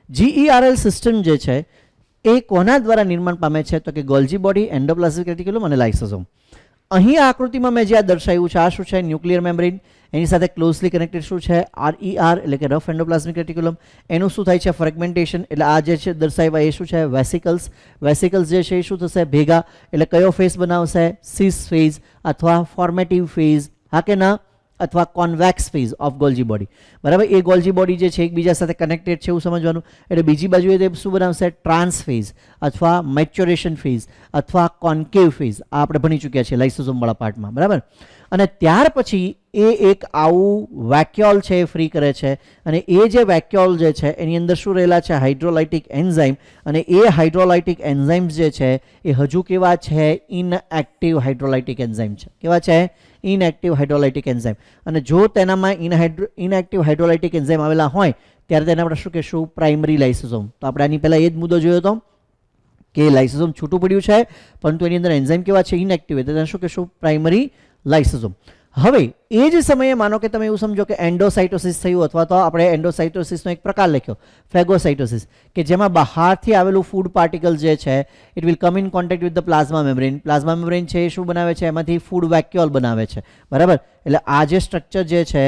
S1: GERL સિસ્ટમ જે છે એ કોના દ્વારા નિર્માણ પામે છે? તો કે ગોલ્જી બોડી, એન્ડોપ્લાઝમિક રેટિક્યુલમ અને લાઇસોસોમ. અહીં આ આકૃતિમાં મેં જે આ દર્શાવ્યું છે આ શું છે? Nuclear membrane. એની સાથે ક્લોઝલી કનેક્ટેડ શું છે? RER એટલે કે રફ એન્ડોપ્લાઝમિક રેટિક્યુલમ. એનું શું થાય છે? ફ્રેગમેન્ટેશન. એટલે આ જે છે દર્શાવ્યા એ શું છે? વેસિકલ્સ. વેસિકલ્સ જે છે એ શું થશે? ભેગા. એટલે કયો ફેઝ બનાવશે? સિસ ફેઝ અથવા ફોર્મેટિવ ફેઝ, હા કે ના? અથવા કોન્વેક્સ ફેઝ ઓફ ગોલ્જી બોડી. બરાબર, એ ગોલ્જી બોડી જે છે એકબીજા સાથે કનેક્ટેડ છે એવું સમજવાનું. એટલે બીજી બાજુએ તે શું બનાવશે? ટ્રાન્સ ફેઝ અથવા મેચ્યોરેશન ફેઝ અથવા કોન્કેવ ફેઝ. આ આપણે ભણી ચૂક્યા છીએ લાઇસોસોમ વાળા પાર્ટમાં. બરાબર, અને ત્યાર પછી એ એક આવું વેક્યુઓલ છે એ ફ્રી કરે છે, અને એ જે વેક્યુઓલ જે છે એની અંદર શું રહેલા છે? Hydrolytic enzyme. અને એ હાઇડ્રોલાઇટિક એન્ઝાઇમ્સ જે છે એ હજુ કેવા છે? ઇનએક્ટિવ હાઇડ્રોલાઇટિક એન્ઝાઇમ છે. કેવા છે? Inactive hydrolytic enzyme. અને જો તેનામાં ઇનએક્ટિવ હાઇડ્રોલાઇટિક એન્ઝાઇમ આવેલા હોય ત્યારે તેને આપણે શું કહેશું? Primary lysosome. તો આપણે આની પહેલાં એ જ મુદ્દો જોયો હતો કે લાઇસોસોમ છૂટું પડ્યું છે પરંતુ એની અંદર એન્ઝાઇમ કેવા છે? ઇનએક્ટિવ. તો તેને શું કહેશું? Primary lysosome. હવે એ જ સમયે માનો કે તમે એવું સમજો કે એન્ડોસાઇટોસિસ થયું, અથવા તો આપણે એન્ડોસાઇટોસિસનો એક પ્રકાર લખ્યો ફેગોસાઇટોસિસ, કે જેમાં બહારથી આવેલું ફૂડ પાર્ટિકલ જે છે it will come in contact with the plasma membrane. Plasma membrane છે એ શું બનાવે છે? એમાંથી ફૂડ વેક્યુઓલ બનાવે છે. બરાબર, એટલે આ જે સ્ટ્રક્ચર જે છે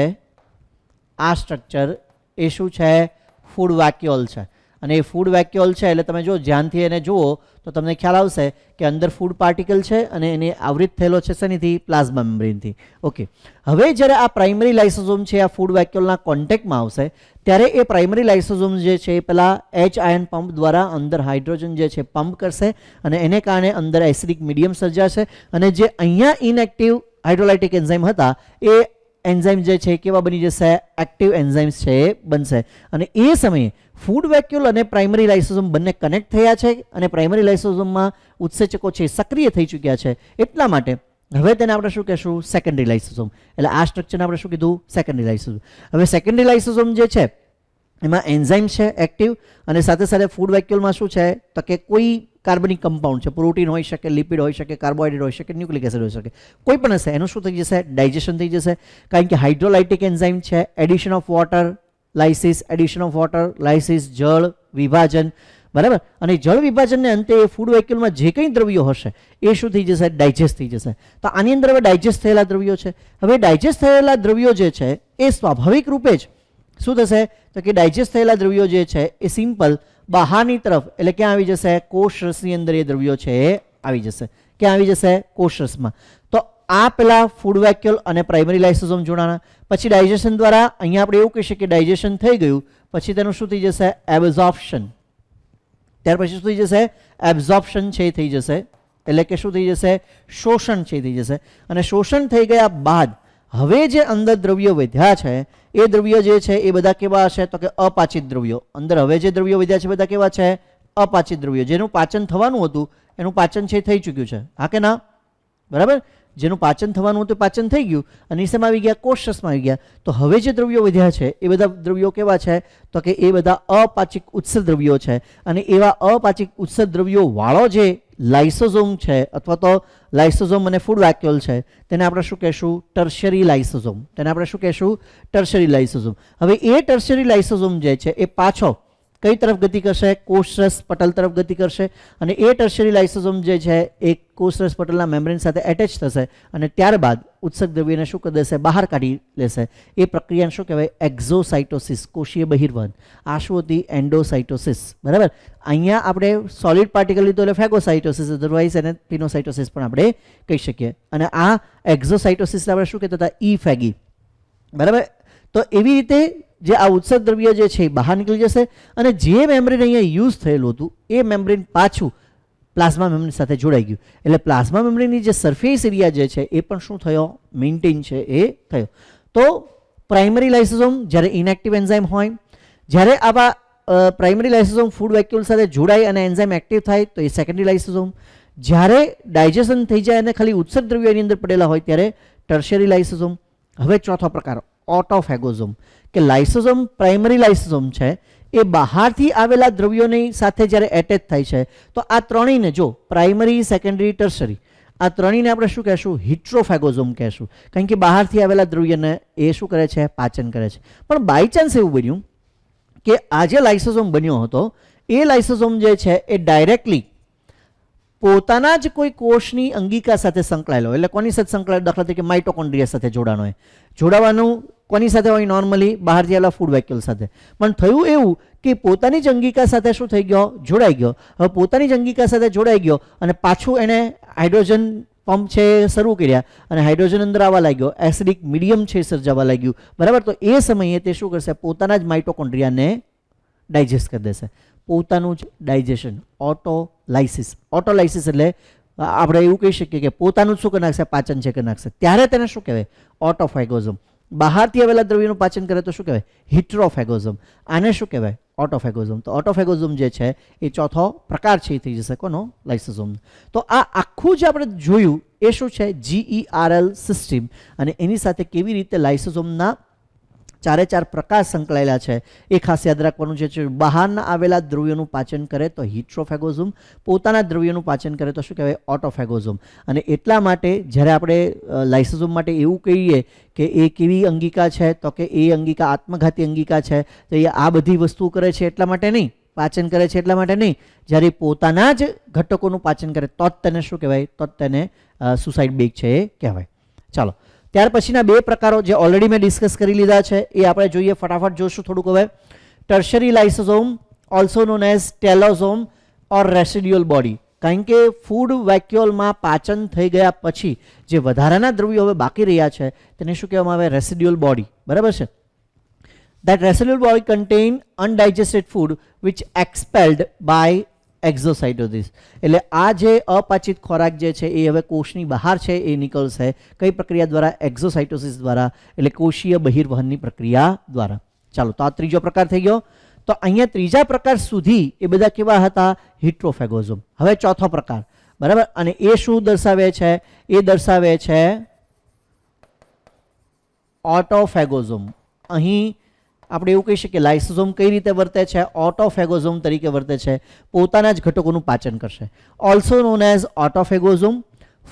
S1: આ સ્ટ્રક્ચર એ શું છે? ફૂડ વેક્યુઓલ છે. અને એ ફૂડ વેક્યુઓલ છે એટલે તમે જો ધ્યાનથી એને જુઓ તો તમને ખ્યાલ આવશે કે અંદર ફૂડ પાર્ટિકલ છે અને એને આવૃત થયેલો છે શેનીથી? પ્લાઝમા મેમ્બ્રેનથી. ઓકે, હવે જ્યારે આ પ્રાઇમરી લાઇસોસોમ છે આ ફૂડ વેક્યુઓલના કોન્ટેક્ટમાં આવશે ત્યારે એ પ્રાઇમરી લાઇસોસોમ જે છે એ પેલા H આયન પંપ દ્વારા અંદર હાઇડ્રોજન જે છે પંપ કરશે અને એને કારણે અંદર એસિડિક મીડિયમ સર્જાશે. અને જે અહીંયા ઇનએક્ટિવ હાઇડ્રોલાઇટિક એન્ઝાઇમ હતા એ એન્ઝાઇમ જે છે કેવા બની જશે? એક્ટિવ એન્ઝાઇમ્સ છે એ બનશે. અને એ સમયે ફૂડ વેક્યુલ અને પ્રાઇમરી લાઇસોસોમ બંને કનેક્ટ થયા છે અને પ્રાઇમરી લાઇસોસોમમાં ઉત્સેચકો છે સક્રિય થઈ ચૂક્યા છે. એટલા માટે હવે તેને આપણે શું કહેશું? Secondary lysosome. એટલે આ સ્ટ્રક્ચરને આપણે શું કીધું? Secondary lysosome. હવે સેકન્ડરી લાઇસોસોમ જે છે એમાં એન્ઝાઇમ છે એક્ટિવ, અને સાથે સાથે ફૂડ વેક્યુલમાં શું છે? તો કે કોઈ કાર્બનિક કમ્પાઉન્ડ છે, પ્રોટીન હોઈ શકે, લિપિડ હોઈ શકે, કાર્બોહાઈડ્રેટ હોઈ શકે, ન્યુક્લિક એસિડ હોઈ શકે, કોઈ પણ હશે. એનું શું થઈ જશે? ડાયજેશન થઈ જશે. કારણ કે હાઇડ્રોલાઇટિક એન્ઝાઇમ છે. Addition of water, lysis, addition of water, lysis, જળ વિભાજન. બરાબર, અને જળ વિભાજનને અંતે એ ફૂડ વેક્યુલમાં જે કંઈ દ્રવ્યો હશે એ શું થઈ જશે? ડાયજેસ્ટ થઈ જશે. તો આની અંદર હવે ડાયજેસ્ટ થયેલા દ્રવ્યો છે. હવે ડાયજેસ્ટ થયેલા દ્રવ્યો જે છે એ સ્વાભાવિક રૂપે જ શું થશે? તો કે ડાયજેસ્ટ થયેલા દ્રવ્યો જે છે એ સિમ્પલ બહારની તરફ એટલે ક્યાં આવી જશે? કોષ રસની અંદર એ દ્રવ્યો છે એ આવી જશે. ક્યાં આવી જશે? કોષ રસમાં. તો આ પેલા ફૂડ વેક્યુલ અને પ્રાઇમરી લાઇસોસોમ જોડાણા. પછી ડાયજેશન દ્વારા અહીંયા આપણે એવું કહી શકીએ કે ડાયજેશન થઈ ગયું પછી તેનું શું થઈ જશે? એબ્ઝોર્પ્શન. ત્યાર પછી શું થઈ જશે? એબ્ઝોર્પ્શન છે થઈ જશે. એટલે કે શું થઈ જશે? શોષણ છે થઈ જશે. અને શોષણ થઈ ગયા બાદ હવે જે અંદર દ્રવ્યો વધ્યા છે એ દ્રવ્યો જે છે એ બધા કેવા હશે? તો કે અપાચિત દ્રવ્યો. અંદર હવે જે દ્રવ્યો વધ્યા છે બધા કેવા છે? અપાચિત દ્રવ્યો. જેનું પાચન થવાનું હતું એનું પાચન છે થઈ ચૂક્યું છે, હા કે ના? બરાબર, જેનું પાચન થવાનું હતું પાચન થઈ ગયું અને શેમાં આવી ગયા? કોષરસમાં આવી ગયા. તો હવે જે દ્રવ્યો વધ્યા છે એ બધા દ્રવ્યો કેવા છે? તો કે એ બધા અપાચિક ઉત્સર્ગ દ્રવ્યો છે. અને એવા અપાચિક ઉત્સર્ગ દ્રવ્યો વાળો જે લાઇસોસોમ છે અથવા તો લાઇસોસોમ અને ફૂડ વેક્યુલ છે તેને આપણે શું કહેશું? Tertiary lysosome. તેને આપણે શું કહેશું? Tertiary lysosome. હવે એ ટર્શરી લાઇસોસોમ જે છે એ પાછો કઈ તરફ ગતિ કરશે? કોષરસ પટલ તરફ ગતિ કરશે. અને એ ટર્શરી લાઇસોસોમ જે છે એ કોષરસ પટલના મેમ્બ્રેન સાથે એટેચ થશે અને ત્યારબાદ ઉત્સર્ગ દ્રવ્યને શું કરી દેશે? બહાર કાઢી લેશે. એ પ્રક્રિયાને શું કહેવાય? એક્ઝોસાઇટોસિસ, કોષીય બહિર્વહન. આ શું હતી? એન્ડોસાઇટોસિસ. બરાબર, અહીંયા આપણે સોલિડ પાર્ટિકલ લીધો એટલે ફેગોસાઇટોસિસ, અધરવાઇઝ એને પિનોસાઇટોસિસ પણ આપણે કહી શકીએ. અને આ એક્ઝોસાઇટોસિસ આપણે શું કહેતા હતા? ઈ ફેગી. બરાબર, તો એવી રીતે જે આ ઉત્સર્ગ દ્રવ્ય જે છે એ બહાર નીકળી જશે અને જે મેમ્બ્રેન અહીંયા યુઝ થયેલું હતું એ મેમ્બ્રેન પાછું પ્લાઝમા મેમ્બ્રેન સાથે જોડાઈ ગયું. એટલે પ્લાઝમા મેમ્બ્રેનની જે સરફેસ એરિયા જે છે એ પણ શું થયો? મેન્ટેન છે એ થયો. તો પ્રાઇમરી લાઇસોસોમ જ્યારે ઇનએક્ટિવ એન્ઝાઇમ હોય, જ્યારે આવા પ્રાઇમરી લાઇસોસોમ ફૂડ વેક્યુલ સાથે જોડાય અને એન્ઝાઇમ એક્ટિવ થાય તો એ સેકન્ડરી લાઇસોસોમ. જ્યારે ડાયજેશન થઈ જાય અને ખાલી ઉત્સર્ગ દ્રવ્યો એની અંદર પડેલા હોય ત્યારે ટર્શરી લાઇસોસોમ. હવે ચોથો પ્રકાર ઓટોફેગોઝોમ, કે લાઇસોસોમ પ્રાઇમરી લાઇસોસોમ છે એ બહારથી આવેલા દ્રવ્યોની સાથે જ્યારે એટેચ થાય છે તો આ ત્રણેયને જો પ્રાઇમરી, સેકન્ડરી, ટર્શરી આ ત્રણેયને આપણે શું કહેશું? હિટ્રોફેગોઝોમ કહેશું. કારણ કે બહારથી આવેલા દ્રવ્યને એ શું કરે છે? પાચન કરે છે. પણ બાય ચાન્સ એવું બન્યું કે આ જે લાઇસોસોમ બન્યો હતો એ લાઇસોસોમ જે છે એ ડાયરેક્ટલી પોતાના જ કોઈ કોષની અંગિકા સાથે સંકળાયેલો, એટલે કોની સાથે સંકળાયેલો, દાખલા તરીકે માઇટોકોન્ડ્રિયા સાથે જોડાણો હોય. જોડાવાનું કોની સાથે હોય? નોર્મલી બહારથી આવેલા ફૂડ વેક્યુલ સાથે. પણ થયું એવું કે પોતાની જ અંગિકા સાથે શું થઈ ગયો? જોડાઈ ગયો. હવે પોતાની જ અંગિકા સાથે જોડાઈ ગયો અને પાછું એણે હાઇડ્રોજન પંપ છે શરૂ કર્યા અને હાઇડ્રોજન અંદર આવવા લાગ્યો, એસિડિક મીડિયમ છે સર્જાવા લાગ્યું, બરાબર. તો એ સમયે તે શું કરશે? પોતાના જ માઇટોકોન્ડ્રિયાને ડાયજેસ્ટ કરી દેશે. પોતાનું જ ડાયજેશન, ઓટોલાઇસિસ. ઓટોલાઇસિસ એટલે આપણે એવું કહી શકીએ કે પોતાનું જ શું કરી નાખશે? પાચન છે કરી નાખશે. ત્યારે તેને શું કહેવાય? ઓટોફેગોઝમ. બહારથી આવેલા દ્રવ્યોનું પાચન કરે તો શું કહેવાય? હિટ્રોફેગોઝમ. આને શું કહેવાય? ઓટોફેગોઝમ. તો ઓટોફેગોઝમ જે છે એ ચોથો પ્રકાર છે એ થઈ જશે કોનો? લાઇસોસોમ. તો આ આખું જે આપણે જોયું એ શું છે? GERL system. અને એની સાથે કેવી રીતે લાઇસોસોમના ચારે ચાર પ્રકાર સંકળાયેલા છે એ ખાસ યાદ રાખવાનું છે. બહારના આવેલા દ્રવ્યોનું પાચન કરે તો હિટ્રોફેગોઝમ, પોતાના દ્રવ્યોનું પાચન કરે તો શું કહેવાય? ઓટોફેગોઝમ. અને એટલા માટે જ્યારે આપણે લાઇસોસોમ માટે એવું કહીએ કે એ કેવી અંગિકા છે, તો કે એ અંગિકા આત્મઘાતી અંગિકા છે, તો એ આ બધી વસ્તુ કરે છે એટલા માટે નહીં, પાચન કરે છે એટલા માટે નહીં, જ્યારે પોતાના જ ઘટકોનું પાચન કરે તો જ તેને શું કહેવાય? તો જ તેને સુસાઇડ બેગ છે એ કહેવાય. ચાલો, ત્યાર પછીના બે પ્રકારો જે ઓલરેડી મેં ડિસ્કસ કરી લીધા છે એ આપણે જોઈએ, ફટાફટ જોશું થોડુંક. હવે tertiary lysosome, also known as ટેલોસોમ ઓર રેસિડ્યુઅલ બોડી. કારણ કે ફૂડ વેક્યુઅલમાં પાચન થઈ ગયા પછી જે વધારાના દ્રવ્યો હવે બાકી રહ્યા છે તેને શું કહેવામાં આવે? રેસિડ્યુઅલ બોડી, બરાબર છે. That residual body contain undigested food which expelled by એક્ઝોસાઇટોસિસ. એટલે આ જે અપાચિત ખોરાક જે છે એ હવે કોષની બહાર છે એ નીકળશે. કઈ પ્રક્રિયા દ્વારા? એક્ઝોસાઇટોસિસ દ્વારા, એટલે કોષીય બહિર્વહનની પ્રક્રિયા દ્વારા. ચાલો, તો આ ત્રીજો પ્રકાર થઈ ગયો. તો અહીંયા ત્રીજા પ્રકાર સુધી એ બધા કેવા હતા? હિટ્રોફેગોઝમ. હવે ચોથો પ્રકાર, બરાબર. અને એ શું દર્શાવે છે? એ દર્શાવે છે ઓટોફેગોઝમ. અહીં આપણે એવું કહી શકીએ લાઇસોસોમ કઈ રીતે વર્તે છે? ઓટોફેગોઝમ તરીકે વર્તે છે. પોતાના જ ઘટકોનું પાચન કરશે. Also known as autophagosome,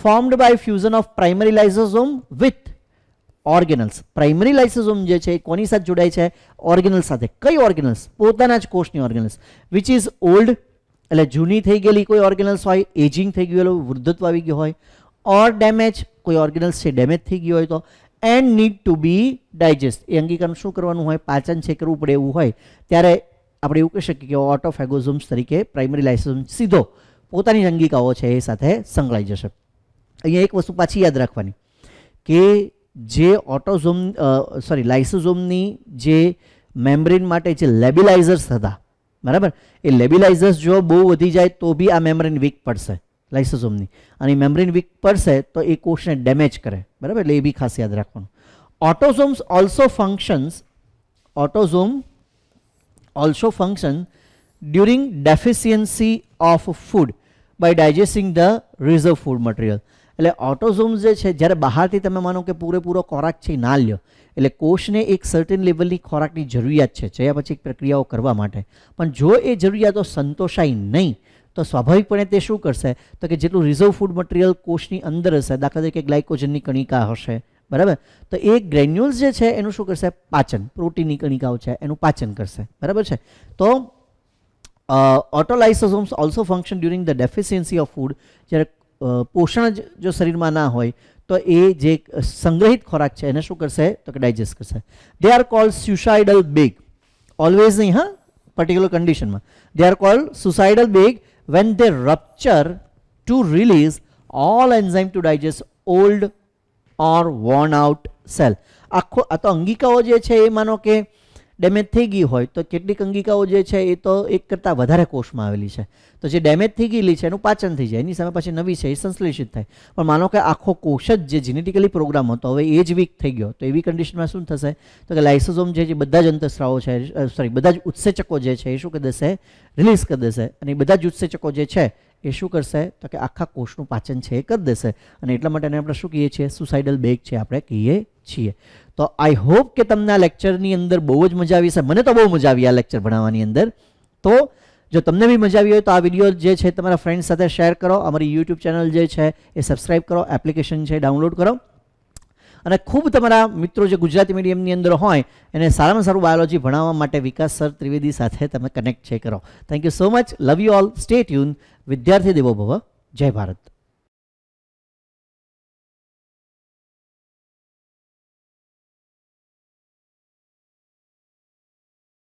S1: formed by fusion of primary lysosome with organelles. Primary lysosome જે છે એ કોની સાથે જોડાય છે? ઓર્ગેનલ સાથે. કઈ ઓર્ગેનલ્સ? પોતાના જ કોષની ઓર્ગેનલ્સ. વિચ ઇઝ ઓલ્ડ, એટલે જૂની થઈ ગયેલી કોઈ ઓર્ગેનલ્સ હોય, એજિંગ થઈ ગયેલું, વૃદ્ધત્વ આવી ગયું હોય, ઓર ડેમેજ, કોઈ ઓર્ગેનલ્સ છે ડેમેજ થઈ ગયું હોય તો, and need to be digest. એ અંગિકાનું શું કરવાનું હોય? પાચન છે કરવું પડે એવું હોય ત્યારે આપણે એવું કહી શકીએ કે ઓટોફેગોઝમ્સ તરીકે પ્રાઇમરી લાઇસોસોમ સીધો પોતાની જ અંગિકાઓ છે એ સાથે સંકળાઈ જશે. અહીંયા એક વસ્તુ પાછી યાદ રાખવાની કે જે લાઇસોસોમની જે મેમ્બ્રેન માટે જે લેબિલાઇઝર્સ હતા, બરાબર, એ લેબિલાઇઝર્સ જો બહુ વધી જાય તો બી આ મેમ્બ્રેન વીક પડશે લાઇસોસોમની, અને મેમ્બ્રેન વીક પડશે તો એ કોષને ડેમેજ કરે, બરાબર. એટલે એ બી ખાસ યાદ રાખવાનું. Autosome also function during deficiency of food by digesting the reserve food material. એટલે ઓટોઝોમ્સ જે છે જ્યારે બહારથી તમે માનો કે પૂરેપૂરો ખોરાક છે ના લ્યો, એટલે કોષને એક સર્ટેન લેવલની ખોરાકની જરૂરિયાત છે જયા પછી પ્રક્રિયાઓ કરવા માટે, પણ જો એ જરૂરિયાતો સંતોષાય નહીં તો સ્વાભાવિકપણે તે શું કરશે? તો કે જેટલું રિઝર્વ ફૂડ મટીરિયલ કોષની અંદર હશે, દાખલા તરીકે ગ્લાયકોજનની કણિકા હશે, બરાબર, તો એ ગ્રેન્યુલ્સ જે છે એનું શું કરશે? પાચન. પ્રોટીનની કણિકાઓ છે એનું પાચન કરશે, બરાબર છે. તો autolysosomes also function during the deficiency of food. જ્યારે પોષણ જ જો શરીરમાં ના હોય તો એ જે સંગ્રહિત ખોરાક છે એને શું કરશે? તો કે ડાયજેસ્ટ કરશે. They are cold suicidal bag. Always નહીં, હા, પર્ટિક્યુલર કન્ડિશનમાં. They are cold suicidal bag when they rupture to release all enzyme to digest old or worn out cell. આખો આ તો અંગિકાઓ જે છે એ માનો કે ડેમેજ થઈ ગઈ હોય તો કેટલીક અંગિકાઓ જે છે એ તો એક કરતાં વધારે કોષમાં આવેલી છે, તો જે ડેમેજ થઈ ગયેલી છે એનું પાચન થઈ જાય, એની સામે પછી નવી છે એ સંશ્લેષિત થાય. પણ માનો કે આખો કોષ જ જે જેનેટિકલી પ્રોગ્રામ હતો હવે એ જ વીક થઈ ગયો, તો એવી કન્ડિશનમાં શું થશે? તો કે લાઇસોસોમ જે બધા જ અંતઃસ્રાવો છે, બધા જ ઉત્સેચકો જે છે એ શું કરી દેશે? રિલીઝ કરી દેશે. અને એ બધા જ ઉત્સેચકો જે છે એ શું કરશે? તો કે આખા કોષનું પાચન છે એ કરી દેશે. અને એટલા માટે આપણે શું કહીએ છીએ? સુસાઇડલ બેગ છે આપણે કહીએ છીએ. તો આઈ હોપ કે તમને આ લેક્ચરની અંદર બહુ જ મજા આવી છે. મને તો બહુ મજા આવી આ લેક્ચર ભણાવવાની અંદર. તો જો તમને બી મજા આવી હોય તો આ વિડીયો જે છે તમારા ફ્રેન્ડ્સ સાથે શેર કરો, અમારી યુટ્યુબ ચેનલ જે છે એ સબસ્ક્રાઈબ કરો, એપ્લિકેશન છે ડાઉનલોડ કરો. અને ખૂબ તમારા મિત્રો જે ગુજરાતી મીડિયમની અંદર હોય એને સારામાં સારું બાયોલોજી ભણાવવા માટે વિકાસ સર ત્રિવેદી સાથે તમે કનેક્ટ છે કરો. Thank you so much. Love you all. Stay tune. વિદ્યાર્થી દેવો ભવ. જય ભારત.